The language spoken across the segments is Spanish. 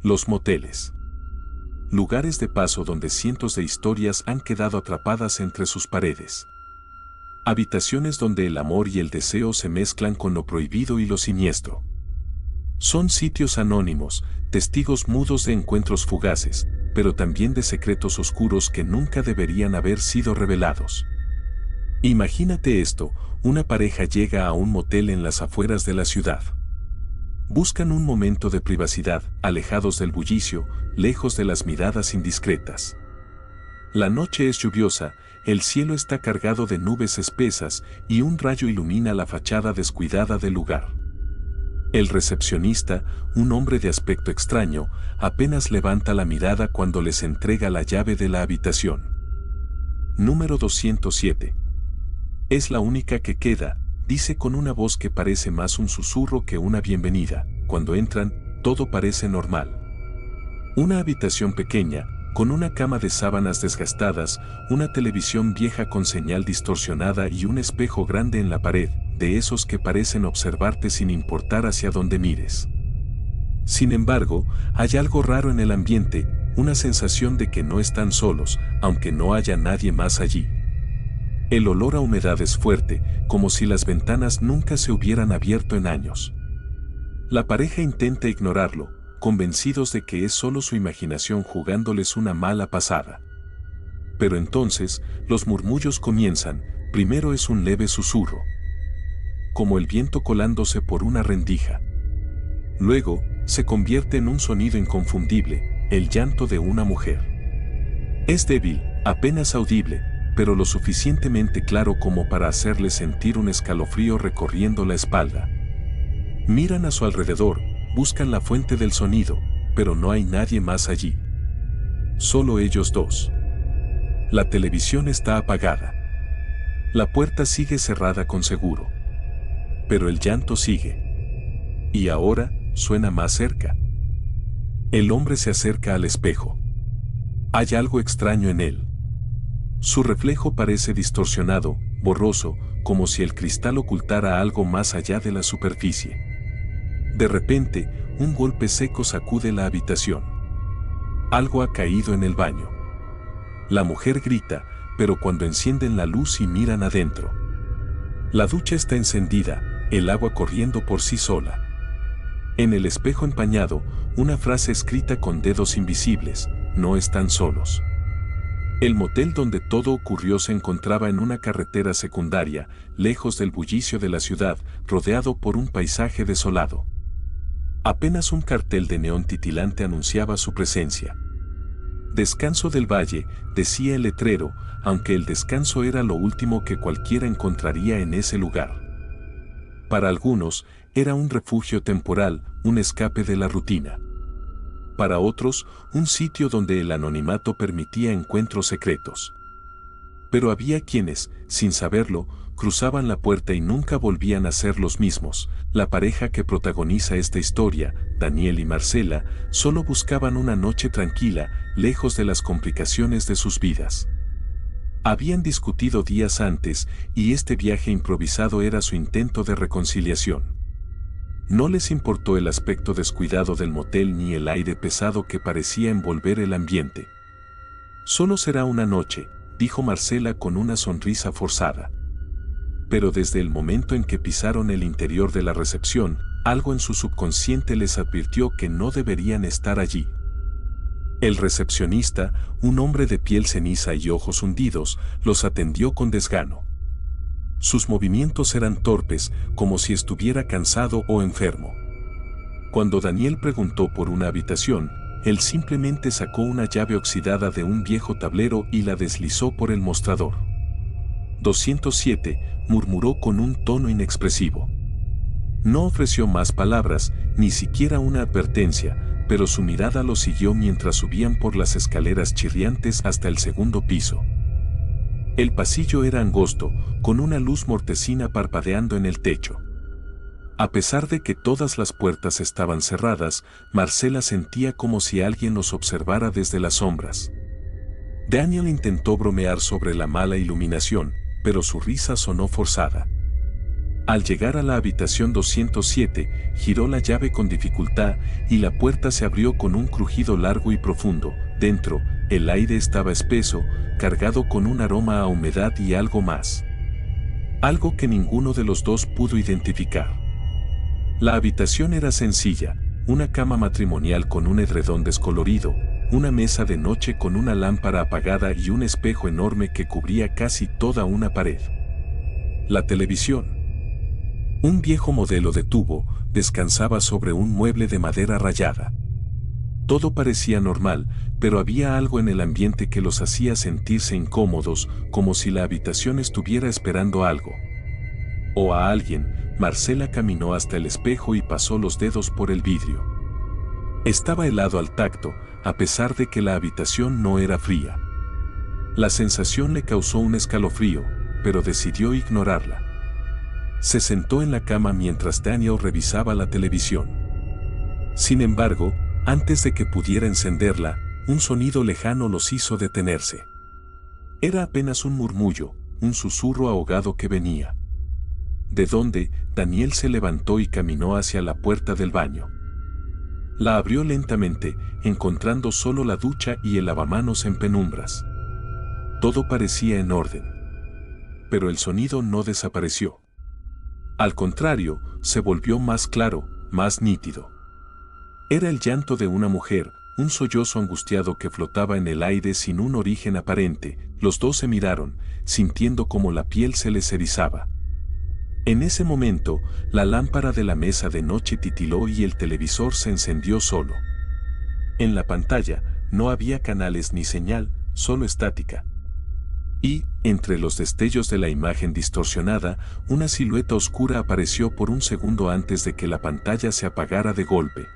Los moteles. Lugares de paso donde cientos de historias han quedado atrapadas entre sus paredes. Habitaciones donde el amor y el deseo se mezclan con lo prohibido y lo siniestro. Son sitios anónimos, testigos mudos de encuentros fugaces, pero también de secretos oscuros que nunca deberían haber sido revelados. Imagínate esto, una pareja llega a un motel en las afueras de la ciudad. Buscan un momento de privacidad, alejados del bullicio, lejos de las miradas indiscretas. La noche es lluviosa, el cielo está cargado de nubes espesas y un rayo ilumina la fachada descuidada del lugar. El recepcionista, un hombre de aspecto extraño, apenas levanta la mirada cuando les entrega la llave de la habitación. Número 207. Es la única que queda, dice con una voz que parece más un susurro que una bienvenida. Cuando entran, todo parece normal. Una habitación pequeña, con una cama de sábanas desgastadas, una televisión vieja con señal distorsionada y un espejo grande en la pared, de esos que parecen observarte sin importar hacia dónde mires. Sin embargo, hay algo raro en el ambiente, una sensación de que no están solos, aunque no haya nadie más allí. El olor a humedad es fuerte, como si las ventanas nunca se hubieran abierto en años. La pareja intenta ignorarlo, convencidos de que es solo su imaginación jugándoles una mala pasada. Pero entonces, los murmullos comienzan, primero es un leve susurro, como el viento colándose por una rendija. Luego, se convierte en un sonido inconfundible, el llanto de una mujer. Es débil, apenas audible, pero lo suficientemente claro como para hacerle sentir un escalofrío recorriendo la espalda. Miran a su alrededor, buscan la fuente del sonido, pero no hay nadie más allí. Solo ellos dos. La televisión está apagada. La puerta sigue cerrada con seguro. Pero el llanto sigue. Y ahora, suena más cerca. El hombre se acerca al espejo. Hay algo extraño en él. Su reflejo parece distorsionado, borroso, como si el cristal ocultara algo más allá de la superficie. De repente, un golpe seco sacude la habitación. Algo ha caído en el baño. La mujer grita, pero cuando encienden la luz y miran adentro. La ducha está encendida, el agua corriendo por sí sola. En el espejo empañado, una frase escrita con dedos invisibles: no están solos. El motel donde todo ocurrió se encontraba en una carretera secundaria, lejos del bullicio de la ciudad, rodeado por un paisaje desolado. Apenas un cartel de neón titilante anunciaba su presencia. Descanso del Valle, decía el letrero, aunque el descanso era lo último que cualquiera encontraría en ese lugar. Para algunos, era un refugio temporal, un escape de la rutina. Para otros, un sitio donde el anonimato permitía encuentros secretos. Pero había quienes, sin saberlo, cruzaban la puerta y nunca volvían a ser los mismos. La pareja que protagoniza esta historia, Daniel y Marcela, solo buscaban una noche tranquila, lejos de las complicaciones de sus vidas. Habían discutido días antes y este viaje improvisado era su intento de reconciliación. No les importó el aspecto descuidado del motel ni el aire pesado que parecía envolver el ambiente. Solo será una noche, dijo Marcela con una sonrisa forzada. Pero desde el momento en que pisaron el interior de la recepción, algo en su subconsciente les advirtió que no deberían estar allí. El recepcionista, un hombre de piel ceniza y ojos hundidos, los atendió con desgano. Sus movimientos eran torpes, como si estuviera cansado o enfermo. Cuando Daniel preguntó por una habitación, él simplemente sacó una llave oxidada de un viejo tablero y la deslizó por el mostrador. 207, murmuró con un tono inexpresivo. No ofreció más palabras, ni siquiera una advertencia, pero su mirada lo siguió mientras subían por las escaleras chirriantes hasta el segundo piso. El pasillo era angosto, con una luz mortecina parpadeando en el techo. A pesar de que todas las puertas estaban cerradas, Marcela sentía como si alguien los observara desde las sombras. Daniel intentó bromear sobre la mala iluminación, pero su risa sonó forzada. Al llegar a la habitación 207, giró la llave con dificultad y la puerta se abrió con un crujido largo y profundo. Dentro, el aire estaba espeso, cargado con un aroma a humedad y algo más. Algo que ninguno de los dos pudo identificar. La habitación era sencilla, una cama matrimonial con un edredón descolorido, una mesa de noche con una lámpara apagada y un espejo enorme que cubría casi toda una pared. La televisión, un viejo modelo de tubo, descansaba sobre un mueble de madera rayada. Todo parecía normal, pero había algo en el ambiente que los hacía sentirse incómodos, como si la habitación estuviera esperando algo. O a alguien. Marcela caminó hasta el espejo y pasó los dedos por el vidrio. Estaba helado al tacto, a pesar de que la habitación no era fría. La sensación le causó un escalofrío, pero decidió ignorarla. Se sentó en la cama mientras Daniel revisaba la televisión. Sin embargo, antes de que pudiera encenderla, un sonido lejano los hizo detenerse. Era apenas un murmullo, un susurro ahogado que venía. ¿De dónde? Daniel se levantó y caminó hacia la puerta del baño. La abrió lentamente, encontrando solo la ducha y el lavamanos en penumbras. Todo parecía en orden. Pero el sonido no desapareció. Al contrario, se volvió más claro, más nítido. Era el llanto de una mujer, un sollozo angustiado que flotaba en el aire sin un origen aparente. Los dos se miraron, sintiendo como la piel se les erizaba. En ese momento, la lámpara de la mesa de noche titiló y el televisor se encendió solo. En la pantalla, no había canales ni señal, solo estática. Y, entre los destellos de la imagen distorsionada, una silueta oscura apareció por un segundo antes de que la pantalla se apagara de golpe.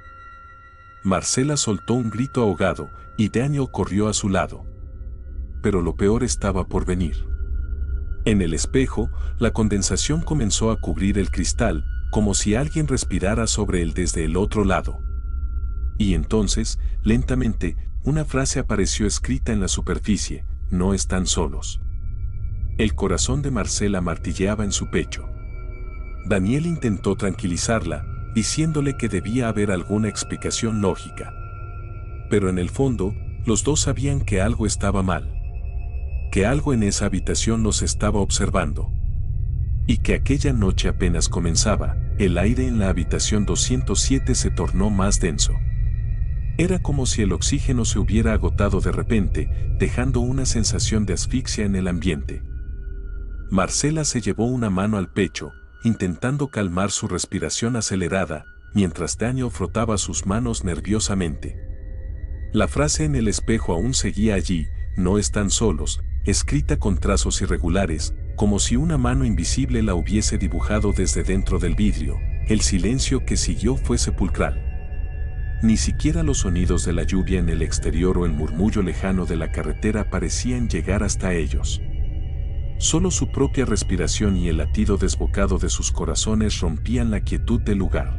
Marcela soltó un grito ahogado, y Daniel corrió a su lado. Pero lo peor estaba por venir. En el espejo, la condensación comenzó a cubrir el cristal, como si alguien respirara sobre él desde el otro lado. Y entonces, lentamente, una frase apareció escrita en la superficie: no están solos. El corazón de Marcela martilleaba en su pecho. Daniel intentó tranquilizarla, diciéndole que debía haber alguna explicación lógica. Pero en el fondo, los dos sabían que algo estaba mal. Que algo en esa habitación los estaba observando. Y que aquella noche apenas comenzaba. El aire en la habitación 207 se tornó más denso. Era como si el oxígeno se hubiera agotado de repente, dejando una sensación de asfixia en el ambiente. Marcela se llevó una mano al pecho, intentando calmar su respiración acelerada, mientras Daniel frotaba sus manos nerviosamente. La frase en el espejo aún seguía allí: no están solos, escrita con trazos irregulares, como si una mano invisible la hubiese dibujado desde dentro del vidrio. El silencio que siguió fue sepulcral. Ni siquiera los sonidos de la lluvia en el exterior o el murmullo lejano de la carretera parecían llegar hasta ellos. Solo su propia respiración y el latido desbocado de sus corazones rompían la quietud del lugar.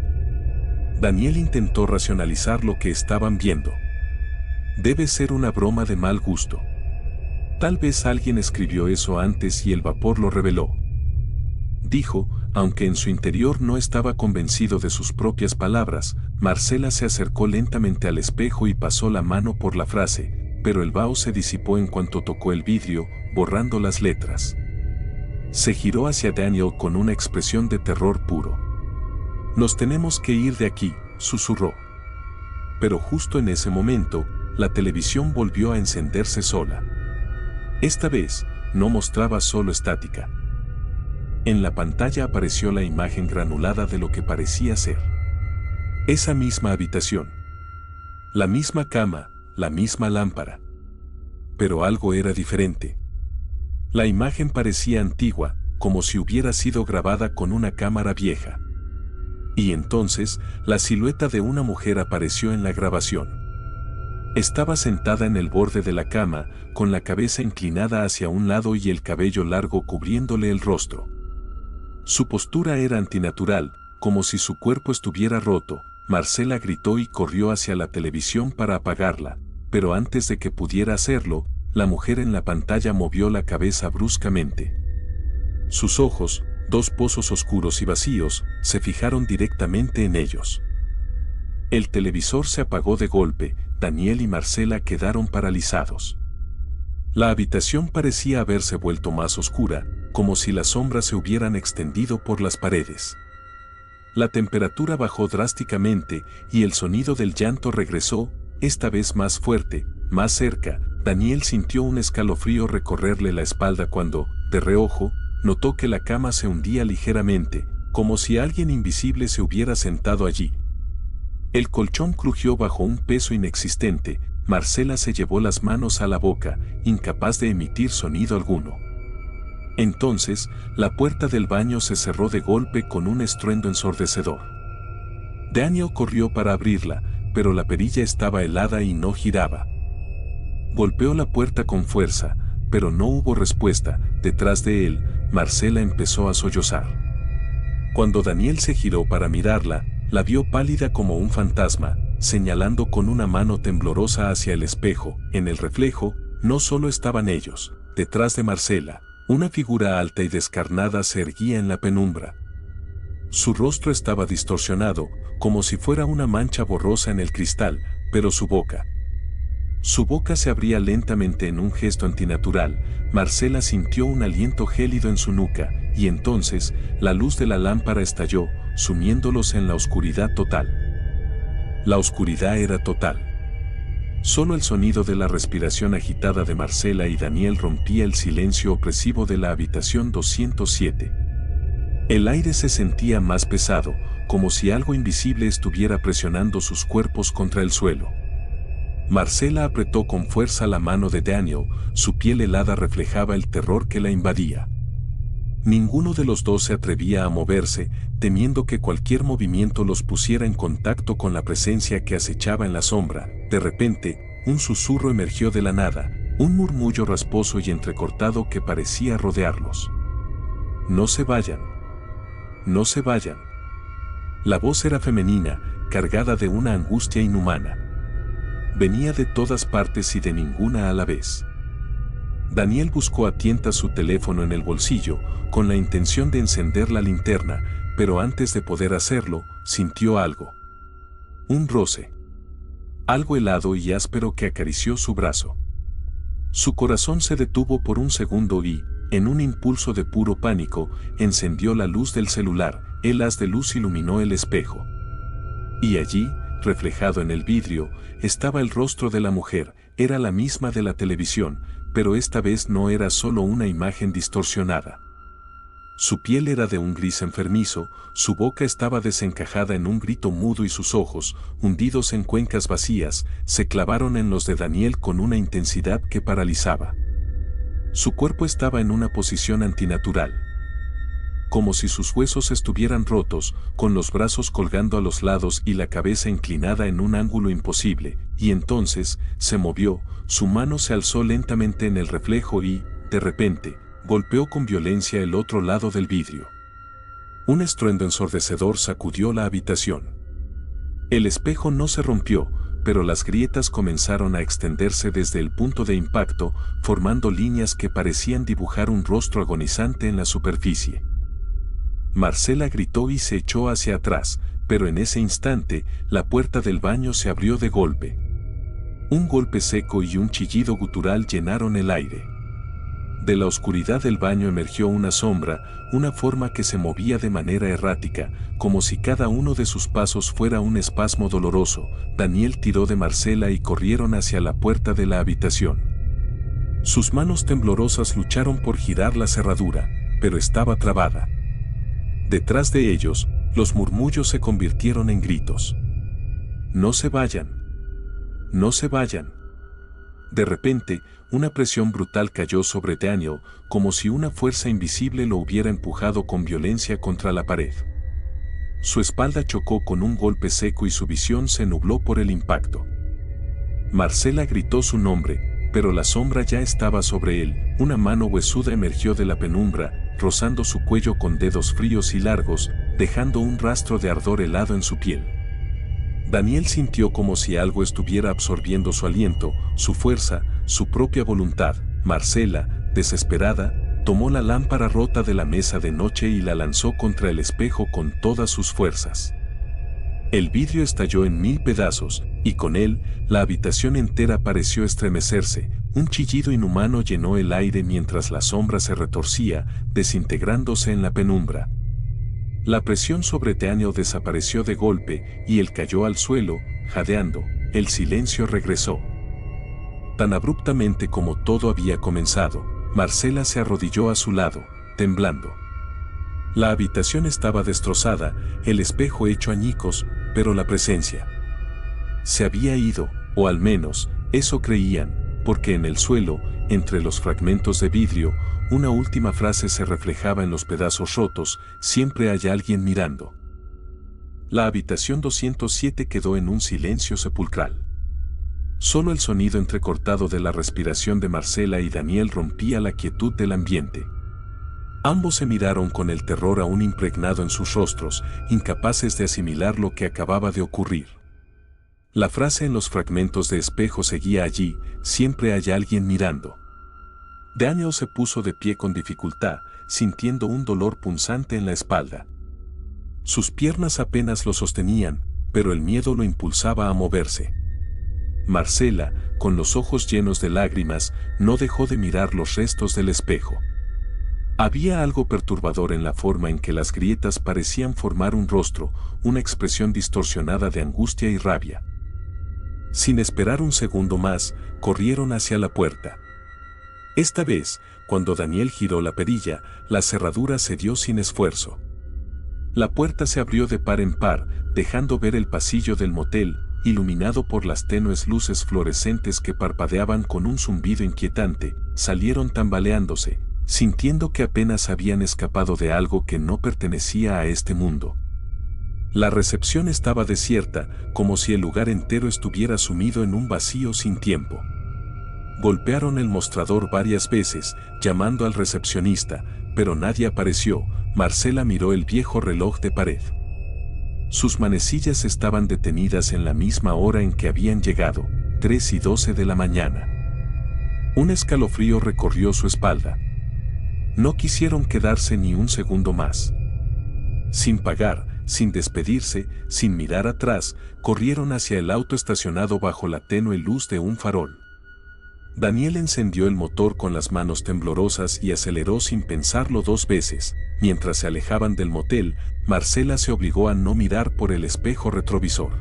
Daniel intentó racionalizar lo que estaban viendo. Debe ser una broma de mal gusto. Tal vez alguien escribió eso antes y el vapor lo reveló. Dijo, aunque en su interior no estaba convencido de sus propias palabras. Marcela se acercó lentamente al espejo y pasó la mano por la frase, pero el vaho se disipó en cuanto tocó el vidrio, borrando las letras. Se giró hacia Daniel con una expresión de terror puro. «Nos tenemos que ir de aquí», susurró. Pero justo en ese momento, la televisión volvió a encenderse sola. Esta vez, no mostraba solo estática. En la pantalla apareció la imagen granulada de lo que parecía ser esa misma habitación. La misma cama, la misma lámpara. Pero algo era diferente. La imagen parecía antigua, como si hubiera sido grabada con una cámara vieja. Y entonces, la silueta de una mujer apareció en la grabación. Estaba sentada en el borde de la cama, con la cabeza inclinada hacia un lado y el cabello largo cubriéndole el rostro. Su postura era antinatural, como si su cuerpo estuviera roto. Marcela gritó y corrió hacia la televisión para apagarla, pero antes de que pudiera hacerlo, la mujer en la pantalla movió la cabeza bruscamente. Sus ojos, Dos pozos oscuros y vacíos se fijaron directamente en ellos. El televisor se apagó de golpe, Daniel y Marcela quedaron paralizados. La habitación parecía haberse vuelto más oscura, como si las sombras se hubieran extendido por las paredes. La temperatura bajó drásticamente y el sonido del llanto regresó, esta vez más fuerte, más cerca. Daniel sintió un escalofrío recorrerle la espalda cuando, de reojo, notó que la cama se hundía ligeramente, como si alguien invisible se hubiera sentado allí. El colchón crujió bajo un peso inexistente. Marcela se llevó las manos a la boca, incapaz de emitir sonido alguno. Entonces, la puerta del baño se cerró de golpe con un estruendo ensordecedor. Daniel corrió para abrirla, pero la perilla estaba helada y no giraba. Golpeó la puerta con fuerza, pero no hubo respuesta. Detrás de él, Marcela empezó a sollozar. Cuando Daniel se giró para mirarla, la vio pálida como un fantasma, señalando con una mano temblorosa hacia el espejo. En el reflejo, no solo estaban ellos, detrás de Marcela, una figura alta y descarnada se erguía en la penumbra. Su rostro estaba distorsionado, como si fuera una mancha borrosa en el cristal, pero su boca se abría lentamente en un gesto antinatural. Marcela sintió un aliento gélido en su nuca, y entonces, la luz de la lámpara estalló, sumiéndolos en la oscuridad total. La oscuridad era total. Solo el sonido de la respiración agitada de Marcela y Daniel rompía el silencio opresivo de la habitación 207. El aire se sentía más pesado, como si algo invisible estuviera presionando sus cuerpos contra el suelo. Marcela apretó con fuerza la mano de Daniel, su piel helada reflejaba el terror que la invadía. Ninguno de los dos se atrevía a moverse, temiendo que cualquier movimiento los pusiera en contacto con la presencia que acechaba en la sombra. De repente, un susurro emergió de la nada, un murmullo rasposo y entrecortado que parecía rodearlos. «No se vayan. No se vayan». La voz era femenina, cargada de una angustia inhumana. Venía de todas partes y de ninguna a la vez. Daniel buscó a tientas su teléfono en el bolsillo, con la intención de encender la linterna, pero antes de poder hacerlo, sintió algo. Un roce. Algo helado y áspero que acarició su brazo. Su corazón se detuvo por un segundo y, en un impulso de puro pánico, encendió la luz del celular. El haz de luz iluminó el espejo. Y allí, reflejado en el vidrio, estaba el rostro de la mujer. Era la misma de la televisión, pero esta vez no era solo una imagen distorsionada. Su piel era de un gris enfermizo, su boca estaba desencajada en un grito mudo y sus ojos, hundidos en cuencas vacías, se clavaron en los de Daniel con una intensidad que paralizaba. Su cuerpo estaba en una posición antinatural, como si sus huesos estuvieran rotos, con los brazos colgando a los lados y la cabeza inclinada en un ángulo imposible, y entonces, se movió, su mano se alzó lentamente en el reflejo y, de repente, golpeó con violencia el otro lado del vidrio. Un estruendo ensordecedor sacudió la habitación. El espejo no se rompió, pero las grietas comenzaron a extenderse desde el punto de impacto, formando líneas que parecían dibujar un rostro agonizante en la superficie. Marcela gritó y se echó hacia atrás, pero en ese instante, la puerta del baño se abrió de golpe. Un golpe seco y un chillido gutural llenaron el aire. De la oscuridad del baño emergió una sombra, una forma que se movía de manera errática, como si cada uno de sus pasos fuera un espasmo doloroso. Daniel tiró de Marcela y corrieron hacia la puerta de la habitación. Sus manos temblorosas lucharon por girar la cerradura, pero estaba trabada. Detrás de ellos, los murmullos se convirtieron en gritos. «No se vayan. No se vayan». De repente, una presión brutal cayó sobre Daniel, como si una fuerza invisible lo hubiera empujado con violencia contra la pared. Su espalda chocó con un golpe seco y su visión se nubló por el impacto. Marcela gritó su nombre, pero la sombra ya estaba sobre él. Una mano huesuda emergió de la penumbra, rozando su cuello con dedos fríos y largos, dejando un rastro de ardor helado en su piel. Daniel sintió como si algo estuviera absorbiendo su aliento, su fuerza, su propia voluntad. Marcela, desesperada, tomó la lámpara rota de la mesa de noche y la lanzó contra el espejo con todas sus fuerzas. El vidrio estalló en 1000 pedazos, y con él, la habitación entera pareció estremecerse. Un chillido inhumano llenó el aire mientras la sombra se retorcía, desintegrándose en la penumbra. La presión sobre Daniel desapareció de golpe, y él cayó al suelo, jadeando. El silencio regresó. Tan abruptamente como todo había comenzado, Marcela se arrodilló a su lado, temblando. La habitación estaba destrozada, el espejo hecho añicos, pero la presencia se había ido, o al menos, eso creían, porque en el suelo, entre los fragmentos de vidrio, una última frase se reflejaba en los pedazos rotos: siempre hay alguien mirando. La habitación 207 quedó en un silencio sepulcral. Solo el sonido entrecortado de la respiración de Marcela y Daniel rompía la quietud del ambiente. Ambos se miraron con el terror aún impregnado en sus rostros, incapaces de asimilar lo que acababa de ocurrir. La frase en los fragmentos de espejo seguía allí: siempre hay alguien mirando. Daniel se puso de pie con dificultad, sintiendo un dolor punzante en la espalda. Sus piernas apenas lo sostenían, pero el miedo lo impulsaba a moverse. Marcela, con los ojos llenos de lágrimas, no dejó de mirar los restos del espejo. Había algo perturbador en la forma en que las grietas parecían formar un rostro, una expresión distorsionada de angustia y rabia. Sin esperar un segundo más, corrieron hacia la puerta. Esta vez, cuando Daniel giró la perilla, la cerradura cedió sin esfuerzo. La puerta se abrió de par en par, dejando ver el pasillo del motel, iluminado por las tenues luces fluorescentes que parpadeaban con un zumbido inquietante. Salieron tambaleándose, sintiendo que apenas habían escapado de algo que no pertenecía a este mundo. La recepción estaba desierta, como si el lugar entero estuviera sumido en un vacío sin tiempo. Golpearon el mostrador varias veces, llamando al recepcionista, pero nadie apareció. Marcela miró el viejo reloj de pared. Sus manecillas estaban detenidas en la misma hora en que habían llegado, 3:12 de la mañana. Un escalofrío recorrió su espalda. No quisieron quedarse ni un segundo más. Sin pagar, sin despedirse, sin mirar atrás, corrieron hacia el auto estacionado bajo la tenue luz de un farol. Daniel encendió el motor con las manos temblorosas y aceleró sin pensarlo 2 veces. Mientras se alejaban del motel, Marcela se obligó a no mirar por el espejo retrovisor.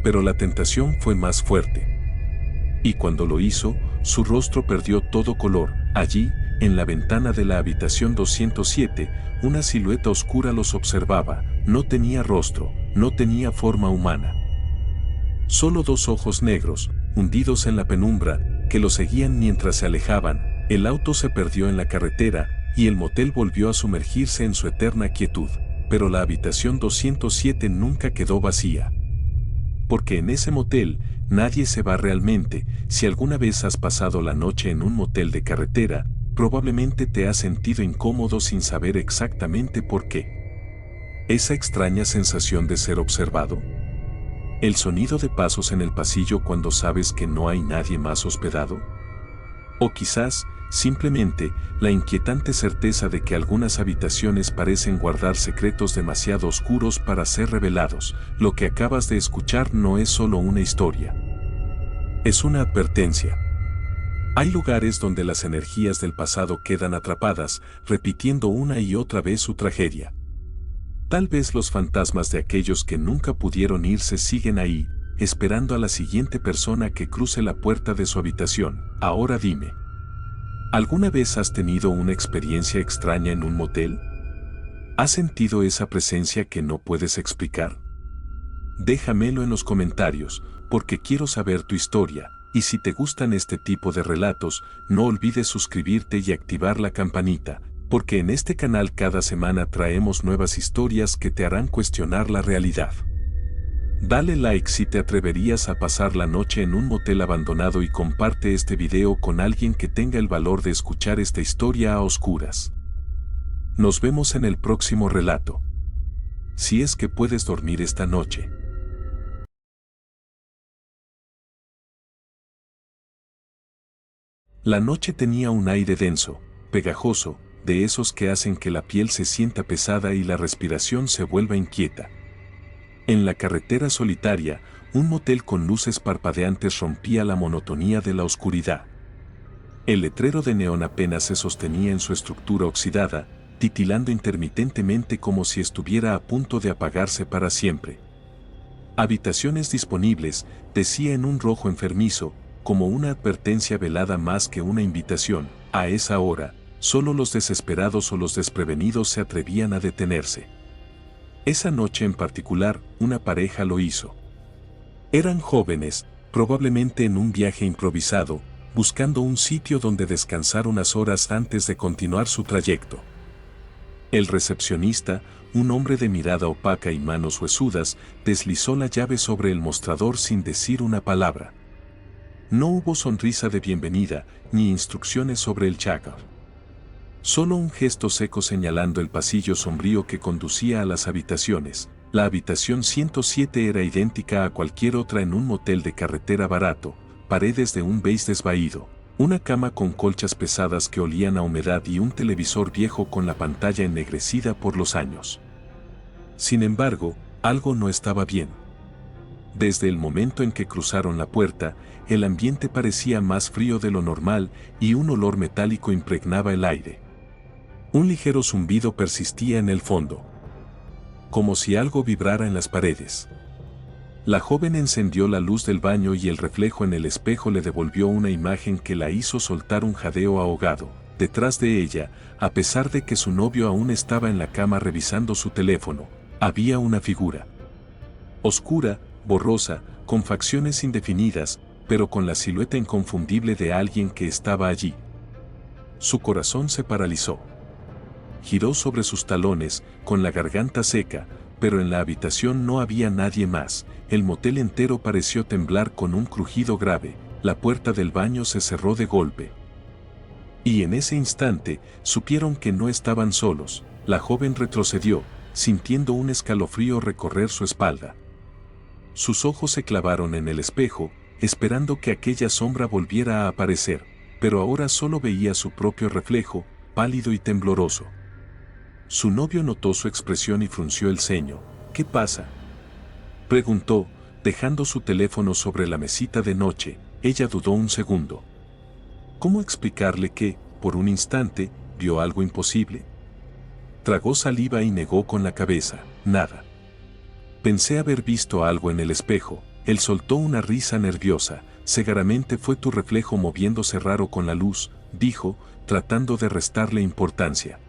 Pero la tentación fue más fuerte. Y cuando lo hizo, su rostro perdió todo color. Allí, en la ventana de la habitación 207, una silueta oscura los observaba. No tenía rostro, no tenía forma humana. Solo 2 ojos negros, hundidos en la penumbra, que lo seguían mientras se alejaban. El auto se perdió en la carretera, y el motel volvió a sumergirse en su eterna quietud. Pero la habitación 207 nunca quedó vacía. Porque en ese motel, nadie se va realmente. Si alguna vez has pasado la noche en un motel de carretera, probablemente te has sentido incómodo sin saber exactamente por qué. Esa extraña sensación de ser observado. El sonido de pasos en el pasillo cuando sabes que no hay nadie más hospedado. O quizás, simplemente, la inquietante certeza de que algunas habitaciones parecen guardar secretos demasiado oscuros para ser revelados. Lo que acabas de escuchar no es solo una historia. Es una advertencia. Hay lugares donde las energías del pasado quedan atrapadas, repitiendo una y otra vez su tragedia. Tal vez los fantasmas de aquellos que nunca pudieron irse siguen ahí, esperando a la siguiente persona que cruce la puerta de su habitación. Ahora dime, ¿alguna vez has tenido una experiencia extraña en un motel? ¿Has sentido esa presencia que no puedes explicar? Déjamelo en los comentarios, porque quiero saber tu historia, y si te gustan este tipo de relatos, no olvides suscribirte y activar la campanita, porque en este canal cada semana traemos nuevas historias que te harán cuestionar la realidad. Dale like si te atreverías a pasar la noche en un motel abandonado y comparte este video con alguien que tenga el valor de escuchar esta historia a oscuras. Nos vemos en el próximo relato. Si es que puedes dormir esta noche. La noche tenía un aire denso, pegajoso, de esos que hacen que la piel se sienta pesada y la respiración se vuelva inquieta. En la carretera solitaria, un motel con luces parpadeantes rompía la monotonía de la oscuridad. El letrero de neón apenas se sostenía en su estructura oxidada, titilando intermitentemente como si estuviera a punto de apagarse para siempre. Habitaciones disponibles, decía en un rojo enfermizo, como una advertencia velada más que una invitación. A esa hora, solo los desesperados o los desprevenidos se atrevían a detenerse. Esa noche en particular, una pareja lo hizo. Eran jóvenes, probablemente en un viaje improvisado, buscando un sitio donde descansar unas horas antes de continuar su trayecto. El recepcionista, un hombre de mirada opaca y manos huesudas, deslizó la llave sobre el mostrador sin decir una palabra. No hubo sonrisa de bienvenida, ni instrucciones sobre el chácar. Solo un gesto seco señalando el pasillo sombrío que conducía a las habitaciones. La habitación 107 era idéntica a cualquier otra en un motel de carretera barato, paredes de un beige desvaído, una cama con colchas pesadas que olían a humedad y un televisor viejo con la pantalla ennegrecida por los años. Sin embargo, algo no estaba bien. Desde el momento en que cruzaron la puerta, el ambiente parecía más frío de lo normal y un olor metálico impregnaba el aire. Un ligero zumbido persistía en el fondo, como si algo vibrara en las paredes. La joven encendió la luz del baño y el reflejo en el espejo le devolvió una imagen que la hizo soltar un jadeo ahogado. Detrás de ella, a pesar de que su novio aún estaba en la cama revisando su teléfono, había una figura. Oscura, borrosa, con facciones indefinidas, pero con la silueta inconfundible de alguien que estaba allí. Su corazón se paralizó. Giró sobre sus talones, con la garganta seca, pero en la habitación no había nadie más. El motel entero pareció temblar con un crujido grave, la puerta del baño se cerró de golpe. Y en ese instante, supieron que no estaban solos. La joven retrocedió, sintiendo un escalofrío recorrer su espalda. Sus ojos se clavaron en el espejo, esperando que aquella sombra volviera a aparecer, pero ahora solo veía su propio reflejo, pálido y tembloroso. Su novio notó su expresión y frunció el ceño. ¿Qué pasa?, preguntó, dejando su teléfono sobre la mesita de noche. Ella dudó un segundo. ¿Cómo explicarle que, por un instante, vio algo imposible? Tragó saliva y negó con la cabeza. Nada. Pensé haber visto algo en el espejo. Él soltó una risa nerviosa. Seguramente fue tu reflejo moviéndose raro con la luz, dijo, tratando de restarle importancia.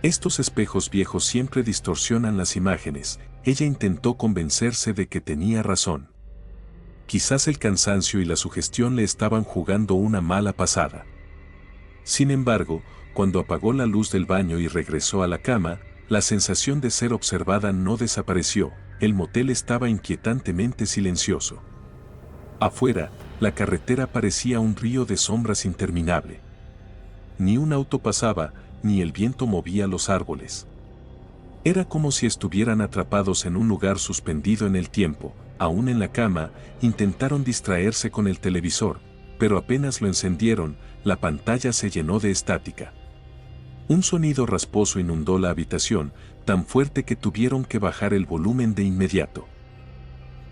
Estos espejos viejos siempre distorsionan las imágenes. Ella intentó convencerse de que tenía razón. Quizás el cansancio y la sugestión le estaban jugando una mala pasada. Sin embargo, cuando apagó la luz del baño y regresó a la cama, la sensación de ser observada no desapareció. El motel estaba inquietantemente silencioso. Afuera, la carretera parecía un río de sombras interminable. Ni un auto pasaba, ni el viento movía los árboles. Era como si estuvieran atrapados en un lugar suspendido en el tiempo. Aún en la cama, intentaron distraerse con el televisor, pero apenas lo encendieron, la pantalla se llenó de estática. Un sonido rasposo inundó la habitación, tan fuerte que tuvieron que bajar el volumen de inmediato.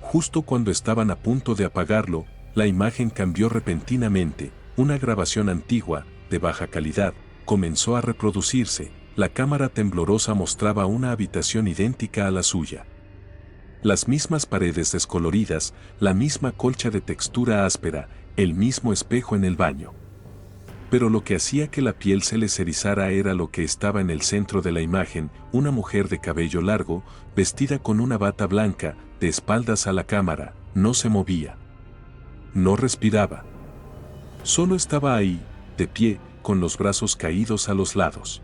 Justo cuando estaban a punto de apagarlo, la imagen cambió repentinamente. Una grabación antigua, de baja calidad, comenzó a reproducirse. La cámara temblorosa mostraba una habitación idéntica a la suya. Las mismas paredes descoloridas, la misma colcha de textura áspera, el mismo espejo en el baño. Pero lo que hacía que la piel se les erizara era lo que estaba en el centro de la imagen, una mujer de cabello largo, vestida con una bata blanca, de espaldas a la cámara, no se movía. No respiraba. Solo estaba ahí, de pie, con los brazos caídos a los lados.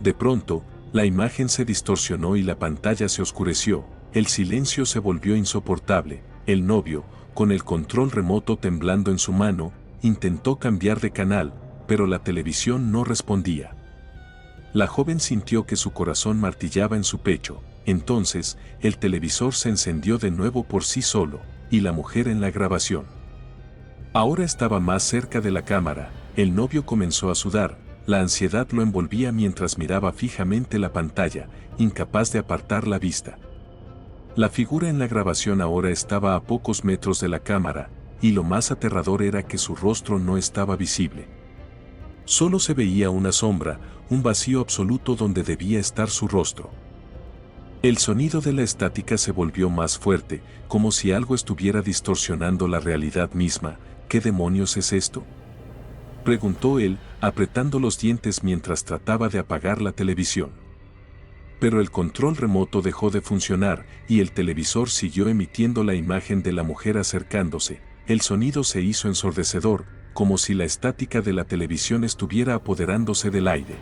De pronto, la imagen se distorsionó y la pantalla se oscureció. El silencio se volvió insoportable. El novio, con el control remoto temblando en su mano, intentó cambiar de canal, pero la televisión no respondía. La joven sintió que su corazón martillaba en su pecho. Entonces, el televisor se encendió de nuevo por sí solo, y la mujer en la grabación. Ahora estaba más cerca de la cámara, El novio comenzó a sudar, la ansiedad lo envolvía mientras miraba fijamente la pantalla, incapaz de apartar la vista. La figura en la grabación ahora estaba a pocos metros de la cámara, y lo más aterrador era que su rostro no estaba visible. Solo se veía una sombra, un vacío absoluto donde debía estar su rostro. El sonido de la estática se volvió más fuerte, como si algo estuviera distorsionando la realidad misma. ¿Qué demonios es esto?, preguntó él, apretando los dientes mientras trataba de apagar la televisión. Pero el control remoto dejó de funcionar y el televisor siguió emitiendo la imagen de la mujer acercándose. El sonido se hizo ensordecedor, como si la estática de la televisión estuviera apoderándose del aire.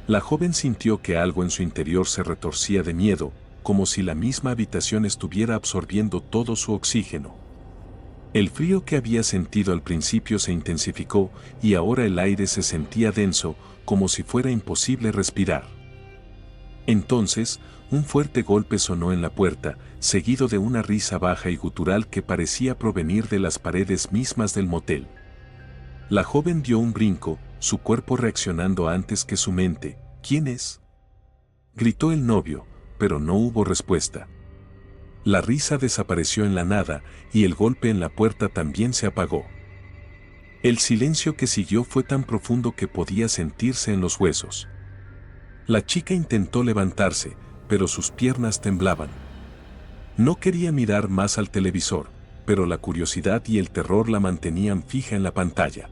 La joven sintió que algo en su interior se retorcía de miedo, como si la misma habitación estuviera absorbiendo todo su oxígeno. El frío que había sentido al principio se intensificó y ahora el aire se sentía denso, como si fuera imposible respirar. Entonces, un fuerte golpe sonó en la puerta, seguido de una risa baja y gutural que parecía provenir de las paredes mismas del motel. La joven dio un brinco, su cuerpo reaccionando antes que su mente. ¿Quién es?, gritó el novio, pero no hubo respuesta. La risa desapareció en la nada y el golpe en la puerta también se apagó. El silencio que siguió fue tan profundo que podía sentirse en los huesos. La chica intentó levantarse, pero sus piernas temblaban. No quería mirar más al televisor, pero la curiosidad y el terror la mantenían fija en la pantalla.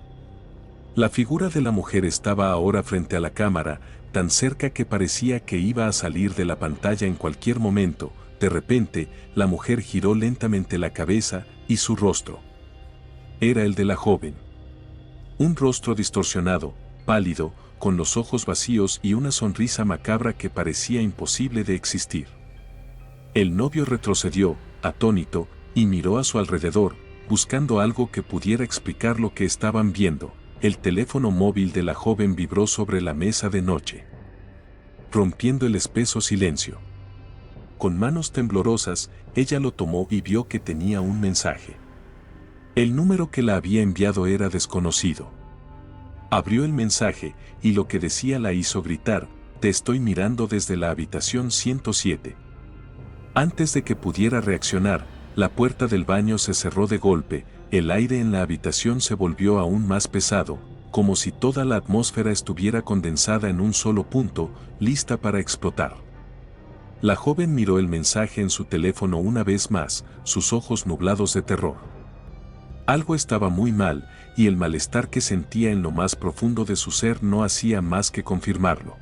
La figura de la mujer estaba ahora frente a la cámara, tan cerca que parecía que iba a salir de la pantalla en cualquier momento. De repente, la mujer giró lentamente la cabeza y su rostro era el de la joven. Un rostro distorsionado, pálido, con los ojos vacíos y una sonrisa macabra que parecía imposible de existir. El novio retrocedió, atónito, y miró a su alrededor, buscando algo que pudiera explicar lo que estaban viendo. El teléfono móvil de la joven vibró sobre la mesa de noche, rompiendo el espeso silencio. Con manos temblorosas, ella lo tomó y vio que tenía un mensaje. El número que la había enviado era desconocido. Abrió el mensaje, y lo que decía la hizo gritar: «Te estoy mirando desde la habitación 107». Antes de que pudiera reaccionar, la puerta del baño se cerró de golpe, el aire en la habitación se volvió aún más pesado, como si toda la atmósfera estuviera condensada en un solo punto, lista para explotar. La joven miró el mensaje en su teléfono una vez más, sus ojos nublados de terror. Algo estaba muy mal, y el malestar que sentía en lo más profundo de su ser no hacía más que confirmarlo.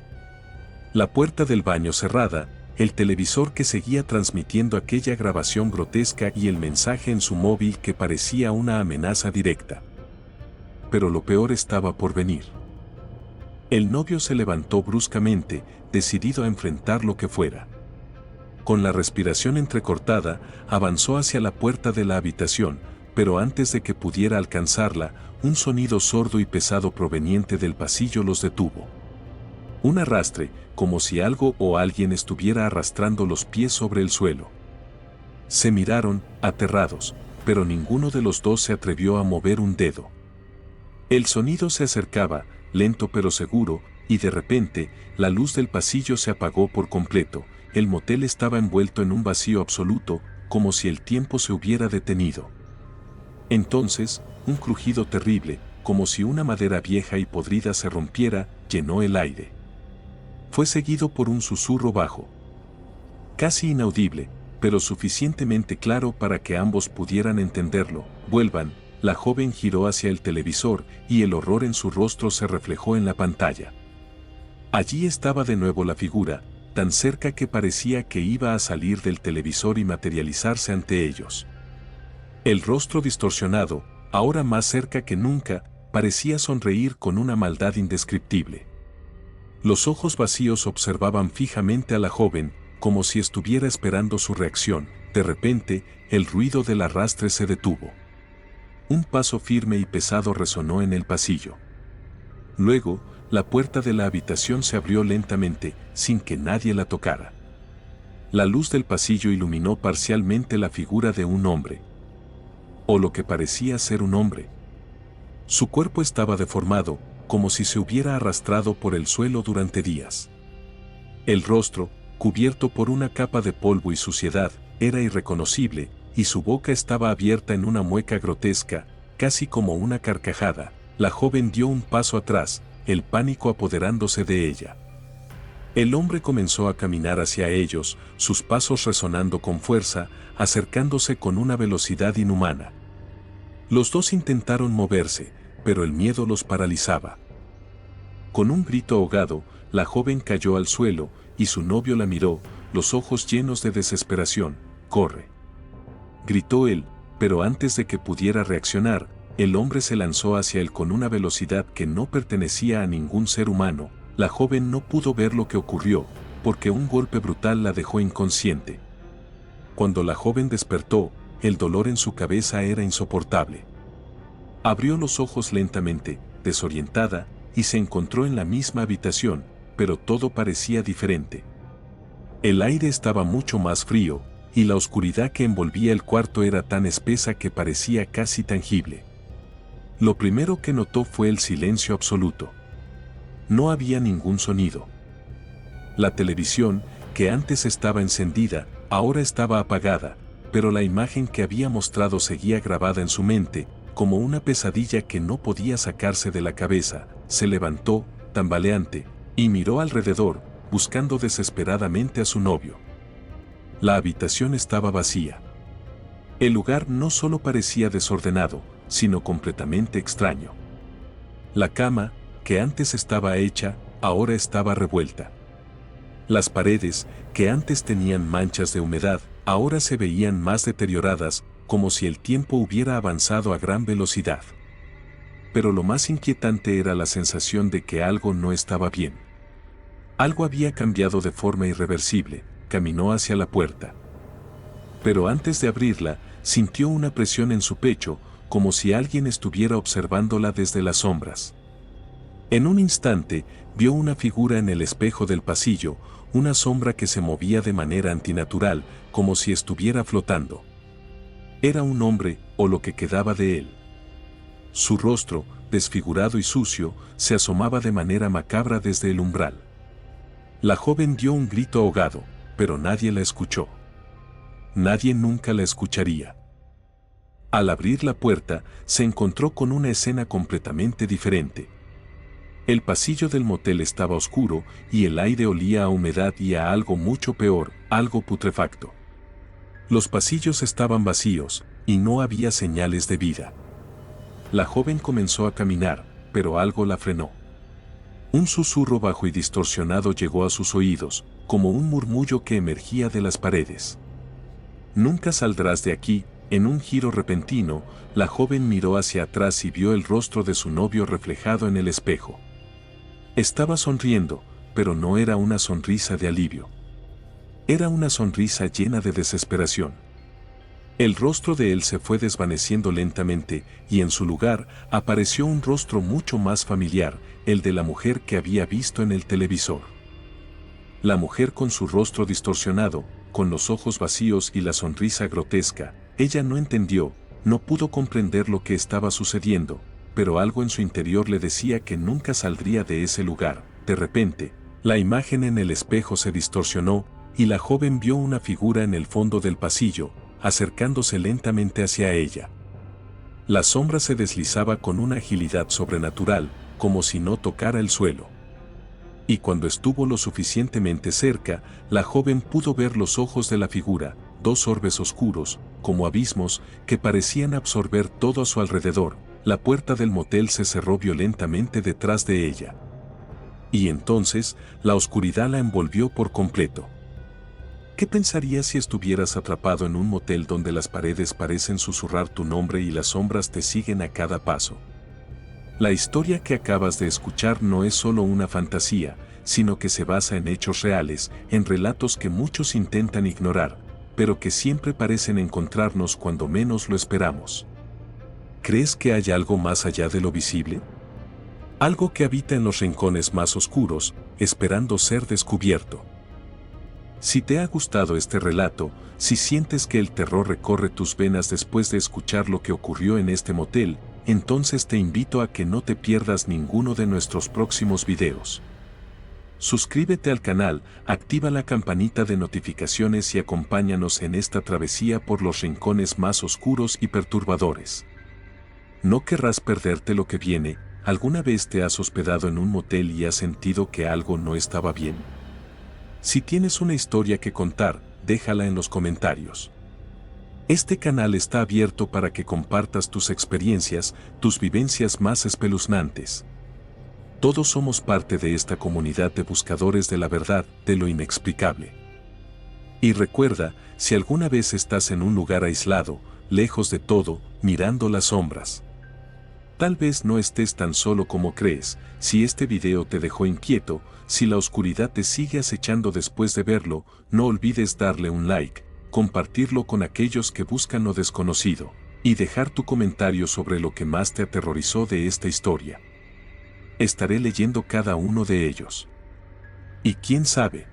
La puerta del baño cerrada, el televisor que seguía transmitiendo aquella grabación grotesca y el mensaje en su móvil que parecía una amenaza directa. Pero lo peor estaba por venir. El novio se levantó bruscamente, decidido a enfrentar lo que fuera. Con la respiración entrecortada, avanzó hacia la puerta de la habitación, pero antes de que pudiera alcanzarla, un sonido sordo y pesado proveniente del pasillo los detuvo. Un arrastre, como si algo o alguien estuviera arrastrando los pies sobre el suelo. Se miraron, aterrados, pero ninguno de los dos se atrevió a mover un dedo. El sonido se acercaba, lento pero seguro, y de repente, la luz del pasillo se apagó por completo. El motel estaba envuelto en un vacío absoluto, como si el tiempo se hubiera detenido. Entonces, un crujido terrible, como si una madera vieja y podrida se rompiera, llenó el aire. Fue seguido por un susurro bajo, casi inaudible, pero suficientemente claro para que ambos pudieran entenderlo. «Vuelvan». La joven giró hacia el televisor y el horror en su rostro se reflejó en la pantalla. Allí estaba de nuevo la figura, tan cerca que parecía que iba a salir del televisor y materializarse ante ellos. El rostro distorsionado, ahora más cerca que nunca, parecía sonreír con una maldad indescriptible. Los ojos vacíos observaban fijamente a la joven, como si estuviera esperando su reacción. De repente, el ruido del arrastre se detuvo. Un paso firme y pesado resonó en el pasillo. Luego, la puerta de la habitación se abrió lentamente, sin que nadie la tocara. La luz del pasillo iluminó parcialmente la figura de un hombre. O lo que parecía ser un hombre. Su cuerpo estaba deformado, como si se hubiera arrastrado por el suelo durante días. El rostro, cubierto por una capa de polvo y suciedad, era irreconocible, y su boca estaba abierta en una mueca grotesca, casi como una carcajada. La joven dio un paso atrás, el pánico apoderándose de ella. El hombre comenzó a caminar hacia ellos, sus pasos resonando con fuerza, acercándose con una velocidad inhumana. Los dos intentaron moverse, pero el miedo los paralizaba. Con un grito ahogado, la joven cayó al suelo, y su novio la miró, los ojos llenos de desesperación. «¡Corre!», gritó él, pero antes de que pudiera reaccionar, el hombre se lanzó hacia él con una velocidad que no pertenecía a ningún ser humano. La joven no pudo ver lo que ocurrió, porque un golpe brutal la dejó inconsciente. Cuando la joven despertó, el dolor en su cabeza era insoportable. Abrió los ojos lentamente, desorientada, y se encontró en la misma habitación, pero todo parecía diferente. El aire estaba mucho más frío, y la oscuridad que envolvía el cuarto era tan espesa que parecía casi tangible. Lo primero que notó fue el silencio absoluto. No había ningún sonido. La televisión, que antes estaba encendida, ahora estaba apagada, pero la imagen que había mostrado seguía grabada en su mente, como una pesadilla que no podía sacarse de la cabeza. Se levantó, tambaleante, y miró alrededor, buscando desesperadamente a su novio. La habitación estaba vacía. El lugar no solo parecía desordenado, sino completamente extraño. La cama, que antes estaba hecha, ahora estaba revuelta. Las paredes, que antes tenían manchas de humedad, ahora se veían más deterioradas, como si el tiempo hubiera avanzado a gran velocidad. Pero lo más inquietante era la sensación de que algo no estaba bien. Algo había cambiado de forma irreversible. Caminó hacia la puerta. Pero antes de abrirla, sintió una presión en su pecho, como si alguien estuviera observándola desde las sombras. En un instante, vio una figura en el espejo del pasillo, una sombra que se movía de manera antinatural, como si estuviera flotando. Era un hombre, o lo que quedaba de él. Su rostro, desfigurado y sucio, se asomaba de manera macabra desde el umbral. La joven dio un grito ahogado, pero nadie la escuchó. Nadie nunca la escucharía. Al abrir la puerta, se encontró con una escena completamente diferente. El pasillo del motel estaba oscuro, y el aire olía a humedad y a algo mucho peor, algo putrefacto. Los pasillos estaban vacíos, y no había señales de vida. La joven comenzó a caminar, pero algo la frenó. Un susurro bajo y distorsionado llegó a sus oídos, como un murmullo que emergía de las paredes. «Nunca saldrás de aquí». En un giro repentino, la joven miró hacia atrás y vio el rostro de su novio reflejado en el espejo. Estaba sonriendo, pero no era una sonrisa de alivio. Era una sonrisa llena de desesperación. El rostro de él se fue desvaneciendo lentamente, y en su lugar apareció un rostro mucho más familiar, el de la mujer que había visto en el televisor. La mujer con su rostro distorsionado, con los ojos vacíos y la sonrisa grotesca. Ella no entendió, no pudo comprender lo que estaba sucediendo, pero algo en su interior le decía que nunca saldría de ese lugar. De repente, la imagen en el espejo se distorsionó, y la joven vio una figura en el fondo del pasillo, acercándose lentamente hacia ella. La sombra se deslizaba con una agilidad sobrenatural, como si no tocara el suelo. Y cuando estuvo lo suficientemente cerca, la joven pudo ver los ojos de la figura, dos orbes oscuros, como abismos, que parecían absorber todo a su alrededor. La puerta del motel se cerró violentamente detrás de ella. Y entonces, la oscuridad la envolvió por completo. ¿Qué pensarías si estuvieras atrapado en un motel donde las paredes parecen susurrar tu nombre y las sombras te siguen a cada paso? La historia que acabas de escuchar no es solo una fantasía, sino que se basa en hechos reales, en relatos que muchos intentan ignorar, pero que siempre parecen encontrarnos cuando menos lo esperamos. ¿Crees que hay algo más allá de lo visible? Algo que habita en los rincones más oscuros, esperando ser descubierto. Si te ha gustado este relato, si sientes que el terror recorre tus venas después de escuchar lo que ocurrió en este motel, entonces te invito a que no te pierdas ninguno de nuestros próximos videos. Suscríbete al canal, activa la campanita de notificaciones y acompáñanos en esta travesía por los rincones más oscuros y perturbadores. No querrás perderte lo que viene. ¿Alguna vez te has hospedado en un motel y has sentido que algo no estaba bien? Si tienes una historia que contar, déjala en los comentarios. Este canal está abierto para que compartas tus experiencias, tus vivencias más espeluznantes. Todos somos parte de esta comunidad de buscadores de la verdad, de lo inexplicable. Y recuerda, si alguna vez estás en un lugar aislado, lejos de todo, mirando las sombras, tal vez no estés tan solo como crees. Si este video te dejó inquieto, si la oscuridad te sigue acechando después de verlo, no olvides darle un like, compartirlo con aquellos que buscan lo desconocido, y dejar tu comentario sobre lo que más te aterrorizó de esta historia. Estaré leyendo cada uno de ellos. Y quién sabe,